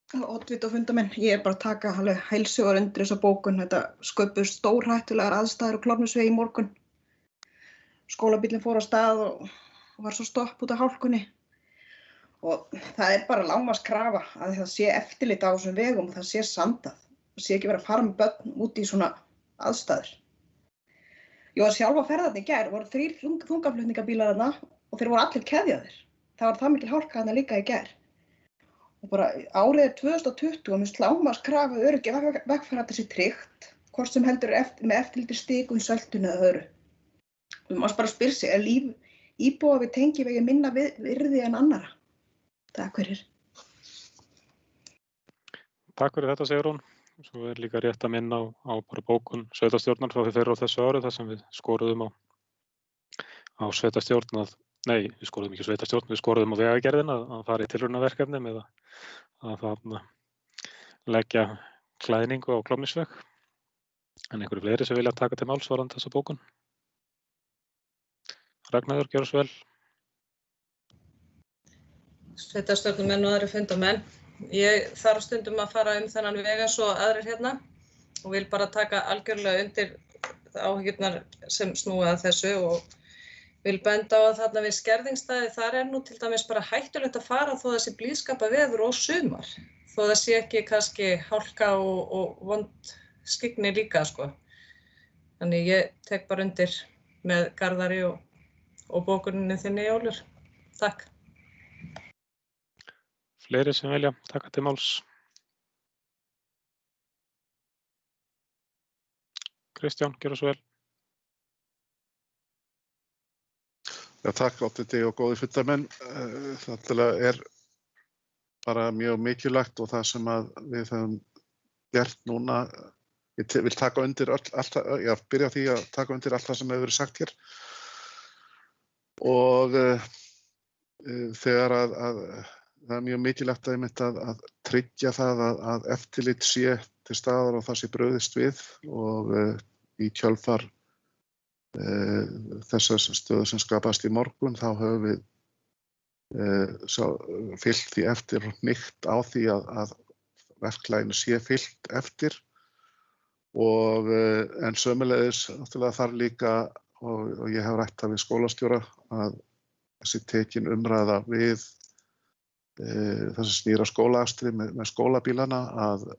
Oddviti og fundamenn, ég bara að taka alveg heilsugar undir þessa bókun. Þetta sköpuðu stórhættulegar aðstæður á Klofningsvegi í morgun. Skólabíllinn fór á stað og var svo stopp út af hálkunni. Og það bara lágmarkskrafa að það sé eftirlit á þessum vegum og það sé sandað. Það sé ekki verið að fara með börn út í svona aðstæður. Ég var sjálf að ferða þarna í gær, voru 3 þungaflutningabílar þarna og þeir voru allir keðjaðir. Það var það mikil hálka þarna líka í gær. Og bara árið 2020 og minnst lágmarkskrafa öryggi vegfarenda sé tryggt, hvort sem heldur með eftirliti stikum, söltun eða öðru. Við mást bara spyrja sig, líf íbúa við tengivegi minna virði en annara? Takk fyrir. Takk fyrir þetta, Sigrún. Svo líka rétt að minna á bara bókun sveitarstjórnar frá því fyrr á þessu ári þar sem við skoruðum á sveitarstjórn Nei, við skoruðum ekki sveitarstjórn, við skoruðum á vegagerðina að fara í tilraunaverkefni með að leggja klæðningu á Klofningsveg. En einhverju fleiri sem vilja taka til máls varðandi þessa bókun? Ragnheiður, gjörðu svo vel. Sveitarstjórnarmenn og aðrir fundamenn. Ég þarf stundum að fara þennan veg eins og aðrir hérna og vil bara taka algjörlega undir áhyggjurnar sem snúa að þessu og vil benda á að þarna við Skerðingsstaði þar nú til dæmis bara hættulegt að fara þó það sé blíðskaparveður og sumar. Þó það sé ekki kannski hálka og vond skyggni líka sko. Þannig ég tek bara undir með Garðari og bókuninni þinni Jólfur. Takk. Fleiri sem velja taka til máls. Kristján, gjörðu svo vel. Já, takk oddviti og góðir fundamenn. Það bara mjög mikilvægt og það sem að við höfum gert núna, ég vil taka undir byrja á því að taka undir allt það sem hefur verið sagt hér. Og þegar að það mjög mikilvægt að tryggja það að eftirlit sé til staðar og það sé brugðist við og í kjölfar þessar stöðu sem skapast í morgun þá höfum við fylgt því eftir og hnykkt á því að verklaginu sé fylgt eftir og en sömuleiðis náttúrulega þarf líka og ég hef rætt það við skólastjóra að þessi tekin umræða við það sem snýr á skólaakstri með skólabílana að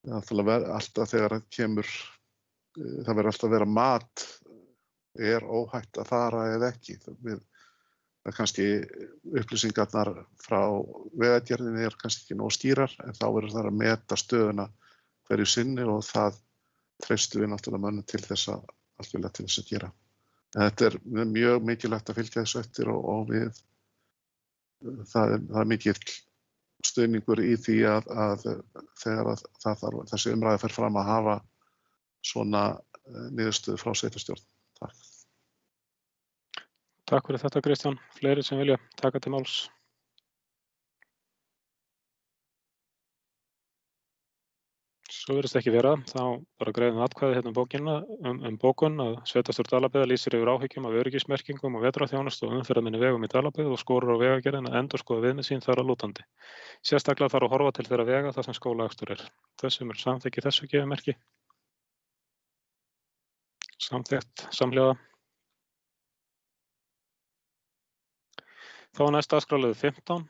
alltaf þegar kemur það verður alltaf að vera mat óhætt að fara eða ekki. Við Það kannski upplýsingarnar frá vegagerðinni er kannski ekki nógu skýrar, en þá verður það að meta stöðuna hverju sinni og það treystum við náttúrulega mönnum til þess að gera. En þetta er mjög mikilvægt að fylgja þessu eftir og það er mikill stuðningur í því að þegar þessi umræða fer fram að hafa svona niðurstöðu frá sveitarstjórn. Takk. Takk fyrir þetta, Kristján. Fleiri sem vilja taka til máls? Svo virðist ekki vera, þá bara greiðum atkvæði hérna bókun að sveitarstjórn Dalabyggðar lýsir yfir áhyggjum af öryggismerkingum og vetrarþjónustu og umferðarminni vegum í Dalabyggð og skorar á vegagerðina að endurskoða viðmið sín þar að lútandi. Sérstaklega þarf að horfa til þeirra vega þar sem skólaakstur er. Þessum er samþykki þessu gefið merki. Samþykkt samhljóða. Þá er næst dagskrárliður 15.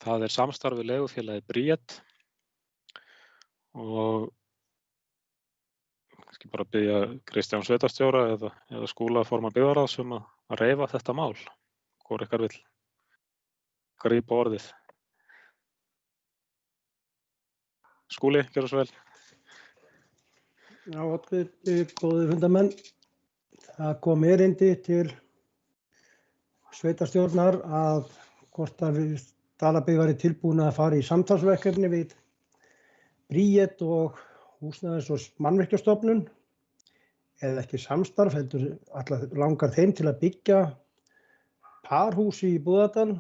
Það er samstarf við leigufélagið Bríet og kannski bara biðja Kristján sveitarstjóra eða Skúla formann byggðarráðs að reifa þetta mál. Hvor ykkar vill grípa orðið? Skúli, gjörðu svo vel. Já, góðir fundarmenn. Það kom erindi til sveitarstjórnar að hvort að Dalabyggð væri tilbúin að fara í samtalsverkefni við Bríet og Húsnæðis- og Mannvirkjastofnun eða ekki samstarf, heldur langar þeim til að byggja parhús í Búðardal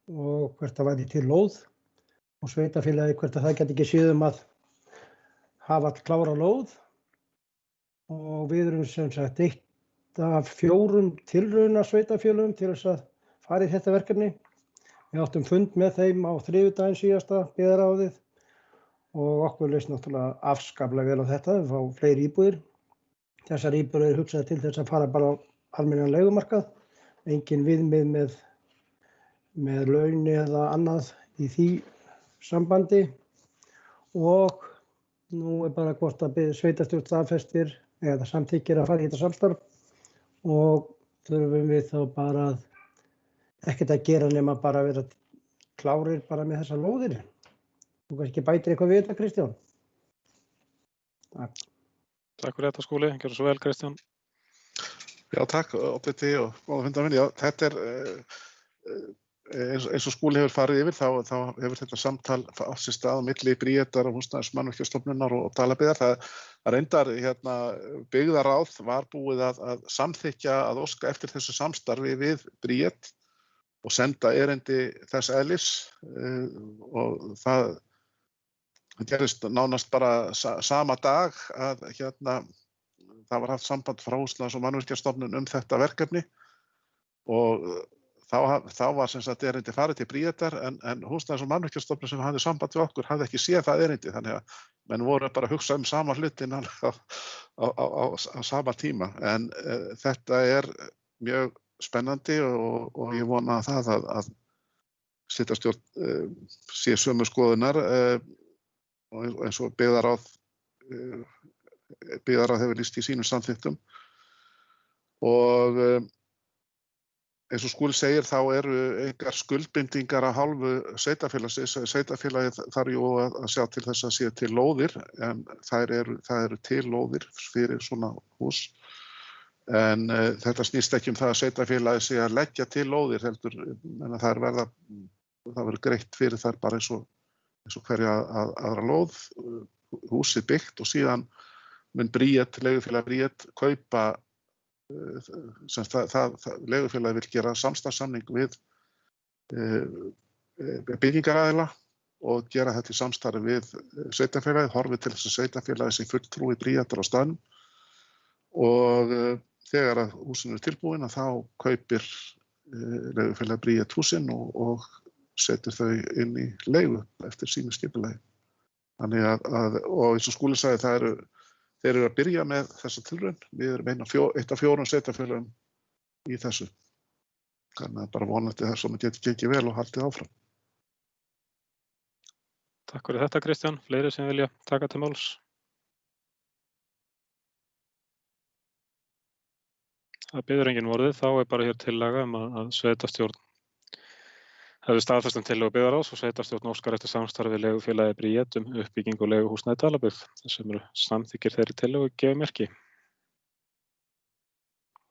og hvert það væri til lóð og sveitarfélagi hvert að það geti ekki séð að hafa klára lóð og við erum sem sagt eitt af 4 tilrauna sveitarfélögum til þess að fara í þetta verkefni. Við áttum fund með þeim á þriðjudaginn síðasta byggðarráðið og okkur leist náttúrulega afskaplega vel á þetta, við fá fleiri íbúðir. Þessar íbúðir eru hugsaðar til þess að fara bara á almennan leigumarkað, engin viðmið með laun eða annað í því sambandi og nú er bara hvort að sveitarstjórn staðfestir eða samþykkir að fara í þetta samstarf og þurfum við þá bara ekkert að gera nema bara vera klárir bara með þessar lóðir. Þú kannski bætir eitthvað við þetta, Kristján? Takk. Takk fyrir þetta, Skúli. Gjörðu svo vel, Kristján. Já, takk, Oddviti og góða fundarmenn. Já, þetta er eins og Skúli hefur farið yfir, þá hefur þetta samtal átt sér stað á milli Bríetar og Húsnæðis- og Mannvirkjastofnunar og Dalabyggðar. Það reyndar byggðarráð var búið að samþykkja að óska eftir þessu samstarfi við Bríet og senda erindi þess eðlis og það gerist nánast bara sama dag að það var haft samband frá Húsnæðis- og Mannvirkjastofnun þetta verkefni og þá var sem sagt erindi farið til Bríetar en Húsnæðis- og Mannvirkjastofnun sem hafði samband við okkur hafði ekki séð það erindi, þannig að menn voru bara að hugsa sama hlutin á sama tíma. En þetta er mjög spennandi og ég vona að sveitarstjórn sé sömu skoðunar og eins og byggðarráð hefur lýst í sínum samþykktum og eins og Skúli segir þá eru engar skuldbindingar af hálfu sveitarfélagsins. Sveitarfélagið þarf jú að sjá til þess að sé til lóðir en það eru til lóðir fyrir svona hús. En þetta snýst ekki það að sveitarfélagið sé að leggja til lóðir heldur en að það verður greitt fyrir þær bara eins og hverja aðra lóð, húsið byggt og síðan mun leigufélag Bríet kaupa leigufélagið vill gera samstarfssamning við byggingaraðila og gera þetta í samstarfi við sveitarfélagið, horfið til þess að sveitarfélagið sé fulltrúi Bríetar á staðnum og þegar að húsin eru tilbúin að þá kaupir leigufélagið Bríet húsin og setur þau inn í leigu eftir sínu skipulagi. Þannig og eins og Skúli sagði þeir eru að byrja með þessa tilraun. Við erum eitt af 4 sveitarfélögum í þessu. Þannig að bara vonandi þess að maður geti gengið vel og haldið áfram. Takk fyrir þetta, Kristján. Fleiri sem vilja taka til máls? það biður enginn orðið, þá bara hér tillaga að sveitarstjórn hefði staðfest tillögu byggðarráðs og sveitarstjórn óskar eftir samstarfi við leigufélagið Bríet uppbyggingu og leiguhúsnæði í Dalabyggð. Þeir sem eru samþykkir þeirri tillögu gefa merki.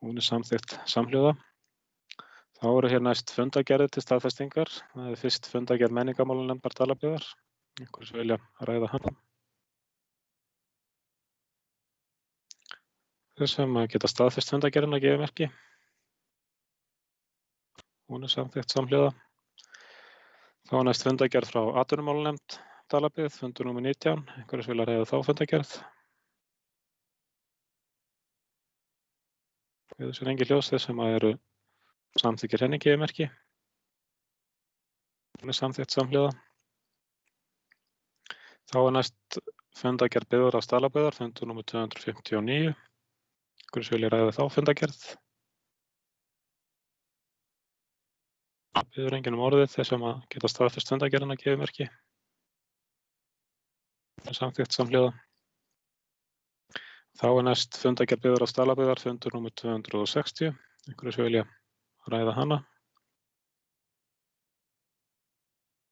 Hún samþykkt samhljóða. Þá eru hér næst fundargerðir til staðfestingar. Það fyrst fundargerð menningarmálanefndar Dalabyggðar. Einhverjir sem vilja ræða hana. Þeir sem geta staðfest fundargerðina gefa merki. Hún samþykkt samhljóða. Þá næst fundargerð frá atvinnumálanefnd Dalabyggð, fundur númer 19. Einhverjir sem vilja ræða þá fundargerð. Þessi er engin ljós, þeir sem eru samþykkir henni gefa merki. Hún samþykkt samhljóða. Þá næst fundargerð byggðarráðs Dalabyggðar, fundur númer 259. Einhverjir sem vilja ræða þá fundargerð. Biður enginn orðið, þeir sem geta staðfest fundargerðina gefa merki. Samþykkt samhljóða. Þá næst fundargerð byggðarráðs Dalabyggðar, fundur númer 260. Einhverjir sem vilja ræða hana.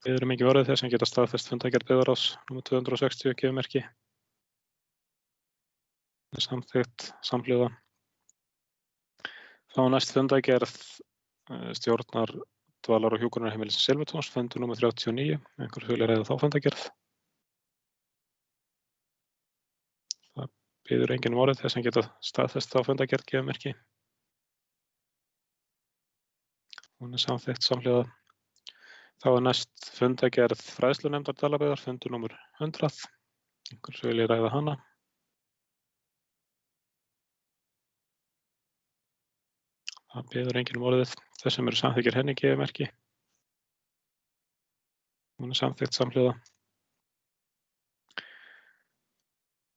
Biður enginn orðið, þeir sem geta staðfest fundargerð byggðarráðs númer 260 gefa merki. Samþykkt samhljóða. Þá næst fundargerð stjórnar dvalar- og hjúkrunarheimilis Silfurtúns, fundur númer 39. Einhverjir vilja ræða þá fundargerð. Það biður enginn orðið, þeir sem geta staðfest þá fundargerð gefa merki. Hún samþykkt samhljóða. Þá næst fundargerð fræðslunefndar Dalabyggðar, fundur númer 100. Einhverjir sem vilja ræða hana. Það biður enginn orðið, þeir sem eru samþykkir henni gefa merki. Hún samþykkt samhljóða.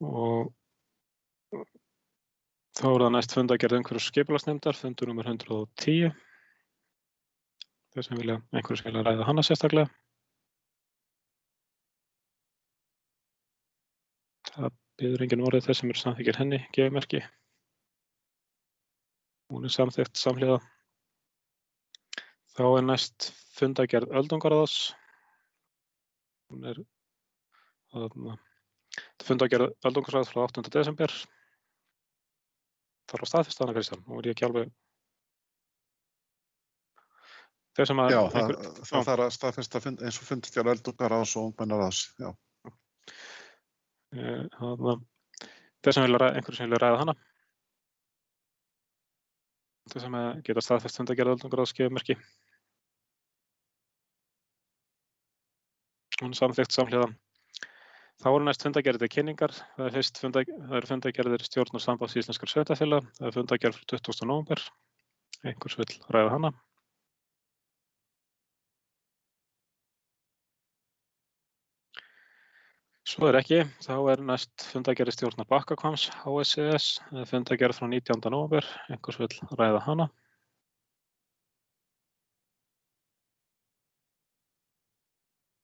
Og þá það næst fundargerð umhverfis- og skipulagsnefndar, fundur númer 110. Þeir sem einhverjir vilja ræða hana sérstaklega. Það biður enginn orðið, þeir sem eru samþykkir henni gefa merki. Hún samþykkt samhljóða. Þá næst fundargerð öldungaráðs. Hún fundargerð öldungaráðs frá 8. desember. Þarf að staðfesta hana, Kristján. Nú ég ekki alveg. Þeir sem Já, það þarf að staðfesta eins og fundargerð öldungaráðs og ungmennaráðs. Já. Þeir sem einhverjir sem vilja ræða hana. Þeir sem geta staðfest fundargerð öldungaráðs gefa merki. Hún samþykkt samhljóða. Þá eru næst fundargerðir til kynningar. Það eru fundargerðir stjórnar Sambands íslenskra sveitarfélaga. Það fundargerð frá 20. nóvember. Einhvers vill ræða hana. Svo ekki. Þá næst fundargerðir stjórnar Bakkahvams HSCS. Það fundargerð frá 19. nóvember. Einhvers vill ræða hana.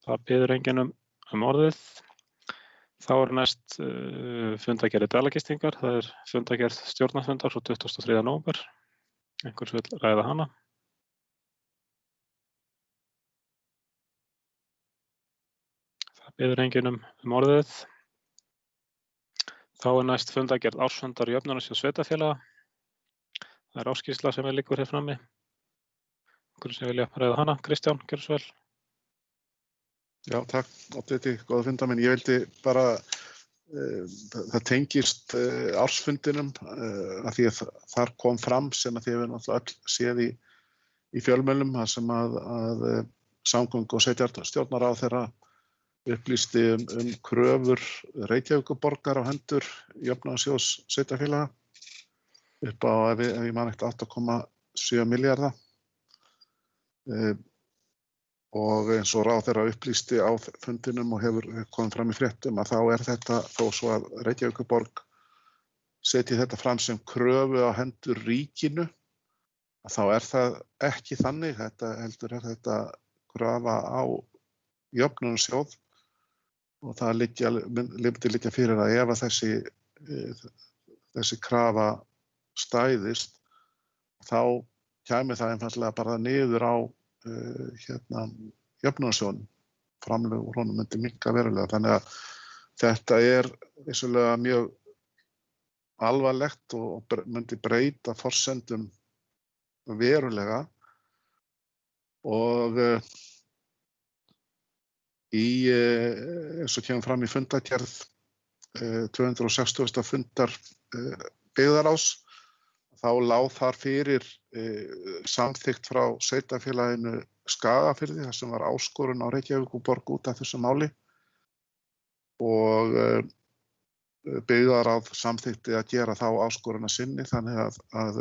Það biður enginn orðið. Þá næst fundargerð dalagistingar. Það fundargerð stjórnarfundar frá 23. nóvember. Einhvers vill ræða hana. Það biður enginn orðið. Þá næst fundargerð ársfundar Jöfnunarsjóðs sveitarfélaga. Það áskýrsla sem liggur hér frammi. Einhverjir sem vilja ræða hana. Kristján, gjörðu svo vel. Já, takk, oddviti, góða fundar minn. Ég vildi bara, það tengist ársfundinum að því að þar kom fram sem að þið hefur náttúrulega öll séð í fjölmiðlum þar sem að samgöngu- og stjórnarráðherra upplýsti kröfur Reykjavíkurborgar á hendur Jöfnunarsjóðs sveitarfélaga upp á, ef ég man eftir 8,7 milljarða. Og eins og ráðherra upplýsti á fundinum og hefur komið fram í fréttum að þá þetta, þó svo að Reykjavíkurborg setji þetta fram sem kröfu á hendur ríkinu, að þá það ekki þannig, heldur þetta krafa á Jöfnunarsjóð og það myndi liggja fyrir að ef að þessi krafa stæðist þá kæmi það einfaldlega bara niður á jöfnunarsjóðinn. Framlög úr honum myndi minnka verulega. Þannig að þetta vissulega mjög alvarlegt og myndi breyta forsendum verulega og eins og kemur fram í fundargerð 260. fundar byggðarráðs, þá lá þar fyrir samþykkt frá sveitarfélaginu Skagafirði, þar sem var áskorun á Reykjavíkurborg út af þessu máli og byggðarráð samþykkti að gera þá áskorun að sinni, þannig að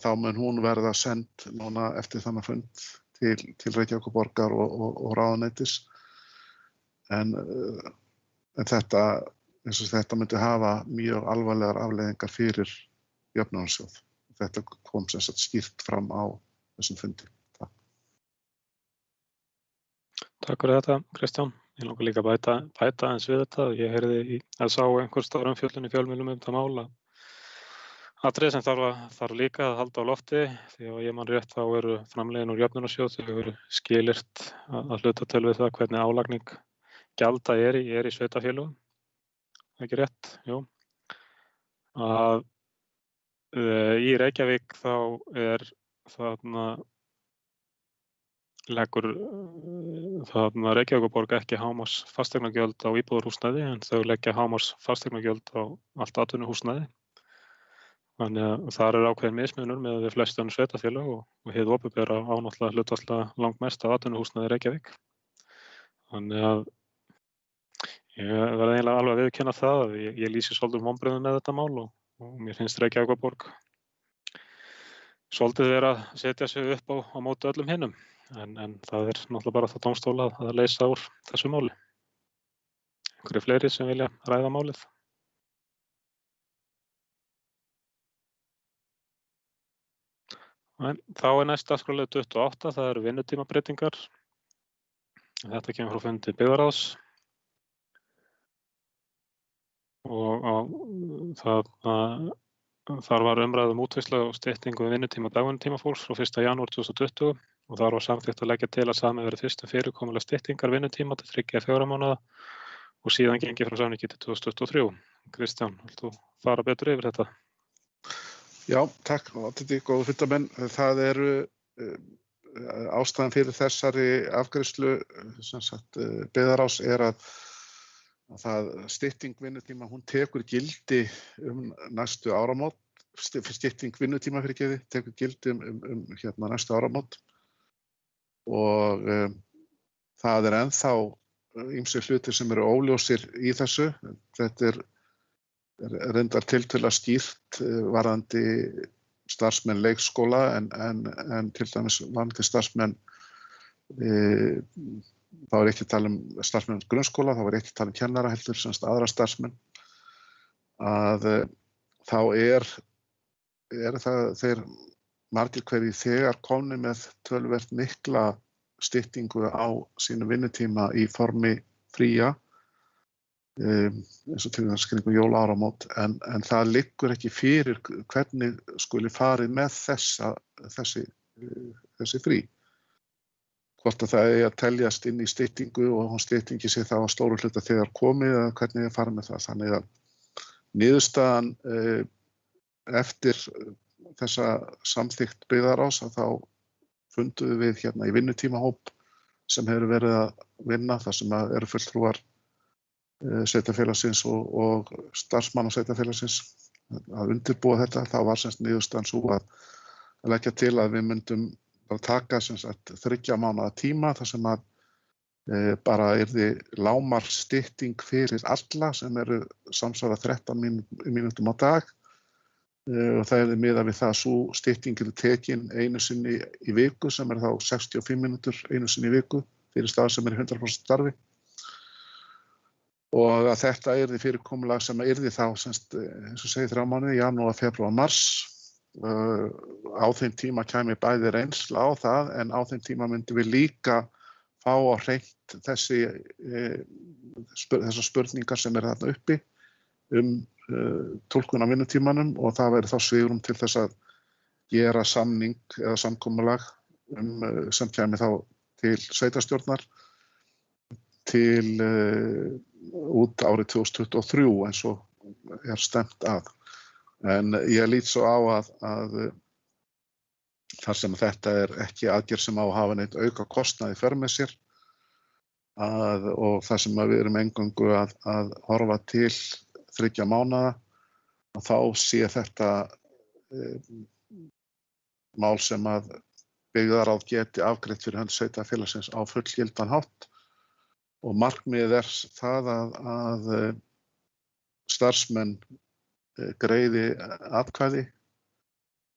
þá mun hún verða send núna eftir þannig fund til Reykjavíkurborgar og ráðuneytis. En þetta myndi hafa mjög alvarlegar afleiðingar fyrir jöfnunarsjóð. Þetta kom sem sagt skýrt fram á þessum fundi. Takk fyrir þetta, Kristján. Ég langar líka að bæta eins við þetta. Ég heyrði að sá einhver stór umfjöllun í fjölmiðlum þetta mál atriði sem þarf líka að halda á lofti, því að ég man rétt þá eru framlegin úr jöfnunarsjóð, þau eru skilyrt að hluta til við það hvernig álagning gjalda í sveitarfélögum. Ekki rétt, jú. Að í Reykjavík þá leggur Reykjavíkurborg ekki hámarks fasteignagjöld á íbúðarhúsnæði, en þau leggja hámarks fasteignagjöld á allt atvinnuhúsnæði. Þannig að þar ákveðin mismunur með við flest önnur sveitarfélög og hið opinbera á náttúrulega hlutfallslega langmest af atvinnuhúsnæði í Reykjavík. Þannig að ég verð eiginlega alveg að viðurkenna það að ég lýsi svolítið vonbrigðum með þetta mál og mér finnst Reykjavíkurborg svolítið vera að setja sig upp á móti öllum hinum. En það náttúrulega bara það dómstóla að leysa úr þessu máli. Einhverju fleiri sem vilja ræða málið? Þá næst dagskrárliður 28, það eru vinnutímabreytingar. Þetta kemur frá fundi byggðarráðs. Og þar var umræða útvísla og styttingu vinnutíma dagvinnutímafólks frá 1. janúar 2020 og þar var samþykkt að leggja til að samið verði fyrst fyrirkomulega styttingar vinnutíma til 3-4 mánaða og síðan gengi frá samningi til 2023. Kristján, vilt þú fara betur yfir þetta? Já, takk. Góðu fundarmenn. Það eru ástæðan fyrir þessari afgreiðslu byggðarráðs að það stytting vinnutíma, hún tekur gildi næstu áramót. Stytting vinnutíma tekur gildi næstu áramót og það ennþá ýmsir hlutir sem eru óljósir í þessu. Þetta reyndar tiltölulega skýrt varðandi starfsmenn leikskóla en til dæmis varðandi starfsmenn þá ekki að tala starfsmenn grunnskóla, þá ekki að tala kennara heldur semst aðra starfsmenn að þá það þeir margir hverjir þegar komnir með töluvert mikla styttingu á sínu vinnutíma í formi fría eins og til þess kringum jólaáramót en það liggur ekki fyrir hvernig skuli farið með þessi frí. Hvort að það að teljast inn í styttingu og hún styttingi sig þá að stóru hluta þegar komið eða hvernig ég farið með það. Þannig að niðurstaðan eftir þessa samþykkt byggðarráðs að þá funduðum við hérna í vinnutímahóp sem hefur verið að vinna þar sem eru fulltrúar sveitarfélagsins og starfsmanna sveitarfélagsins að undirbúa þetta. Þá var semst niðurstaðan sú að leggja til að við myndum bara taka sem sagt 3 mánaða tíma þar sem að bara yrði lágmarksstytting fyrir alla sem eru samsvara 13 mínútum á dag og það yrði miðað við það að sú stytting yrði tekin einu sinni í viku sem þá 65 mínútur einu sinni í viku fyrir stað sem í 100% starfi. Og að þetta yrði fyrirkomulag sem yrði þá semst, eins og segir 3 mánuði, janúar, febrúar, mars. Á þeim tíma kæmi bæði reynsla á það en á þeim tíma myndum við líka fá á hreint þessar spurningar sem þarna uppi túlkun á vinnutímanum og það væri þá svigrúm til þess að gera samning eða samkomulag sem kæmi þá til sveitarstjórnar til út árið 2023 eins og stefnt að. En ég lít svo á að þar sem þetta ekki aðgerð sem á að hafa neitt auka kostnað í för með sér og þar sem við erum eingöngu að horfa til 3 mánaða, þá sé þetta mál sem að byggðaráð geti afgreitt fyrir hönd sveitarfélagsins á fullgildan hátt. Og markmiðið það að starfsmenn greiði atkvæði,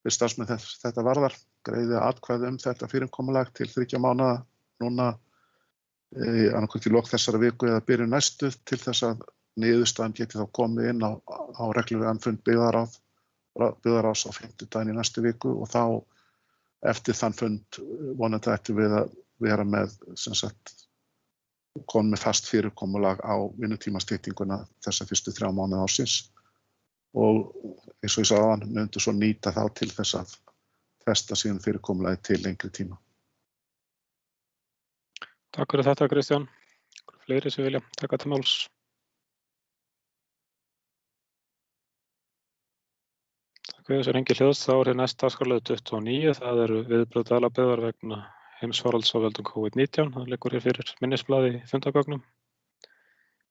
fyrir starfsmenn þetta varðar, greiði atkvæði þetta fyrirkomulag til 3 mánaða núna annaðhvort í lok þessara viku eða byrjun næstu til þess að niðurstaðan geti þá komið inn á reglulegan fund byggðaráðs á 5. daginn í næstu viku og þá eftir þann fund vonandi ættum við að vera með komið með fast fyrirkomulag á vinnutímastyttinguna þessa fyrstu 3 mánuði ársins og eins og ég sagði áðan myndu svo nýta þá til þess að festa síðan fyrirkomulagi til lengri tíma. Takk fyrir þetta, Kristján. Fleiri sem vilja taka til máls. Takk fyrir þessu engin hljóðs. Þá næsta dagskrárliður 29. Það eru viðbrögð Dalabyggðar vegna heimsfaraldurs af völdum COVID-19. Það liggur hér fyrir minnisblaði í fundagögnum.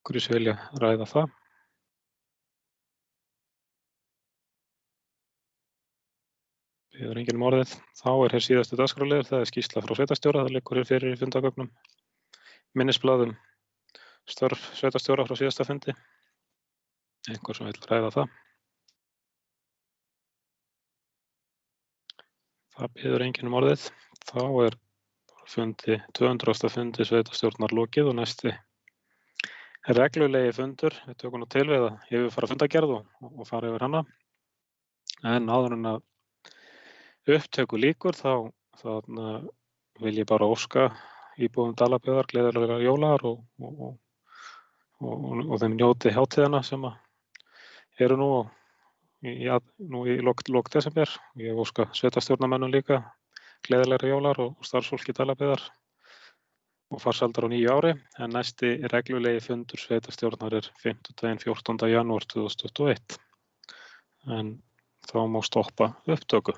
Hverju sem vilja ræða það. Við enginn orðið. Þá hér síðasti dagskrárliður. Það skýrsla frá sveitarstjóra. Það liggur hér fyrir í fundagögnum. Minnisblaðum störf sveitarstjóra frá síðasta fundi. Einhver sem vill ræða það. Það biður enginn orðið. Þá fundi 200. fundi sveitarstjórnar lokið og næsti reglulegi fundur. Við tökum nú til við að yfirfara fundagerð og fara yfir hana. En áður en að upptöku lýkur þá vil ég bara óska íbúum Dalabyggðar gleðilegar jólar og þeim njóti hátíðana sem eru nú í lok desember. Ég óska sveitarstjórnarmönnum líka gleðilegar jólar og starfsfólki Dalabyggðar og farsældar á nýju ári. En næsti reglulegi fundur sveitarstjórnar 5. 14. janúar 2021. En þá má stoppa upptöku.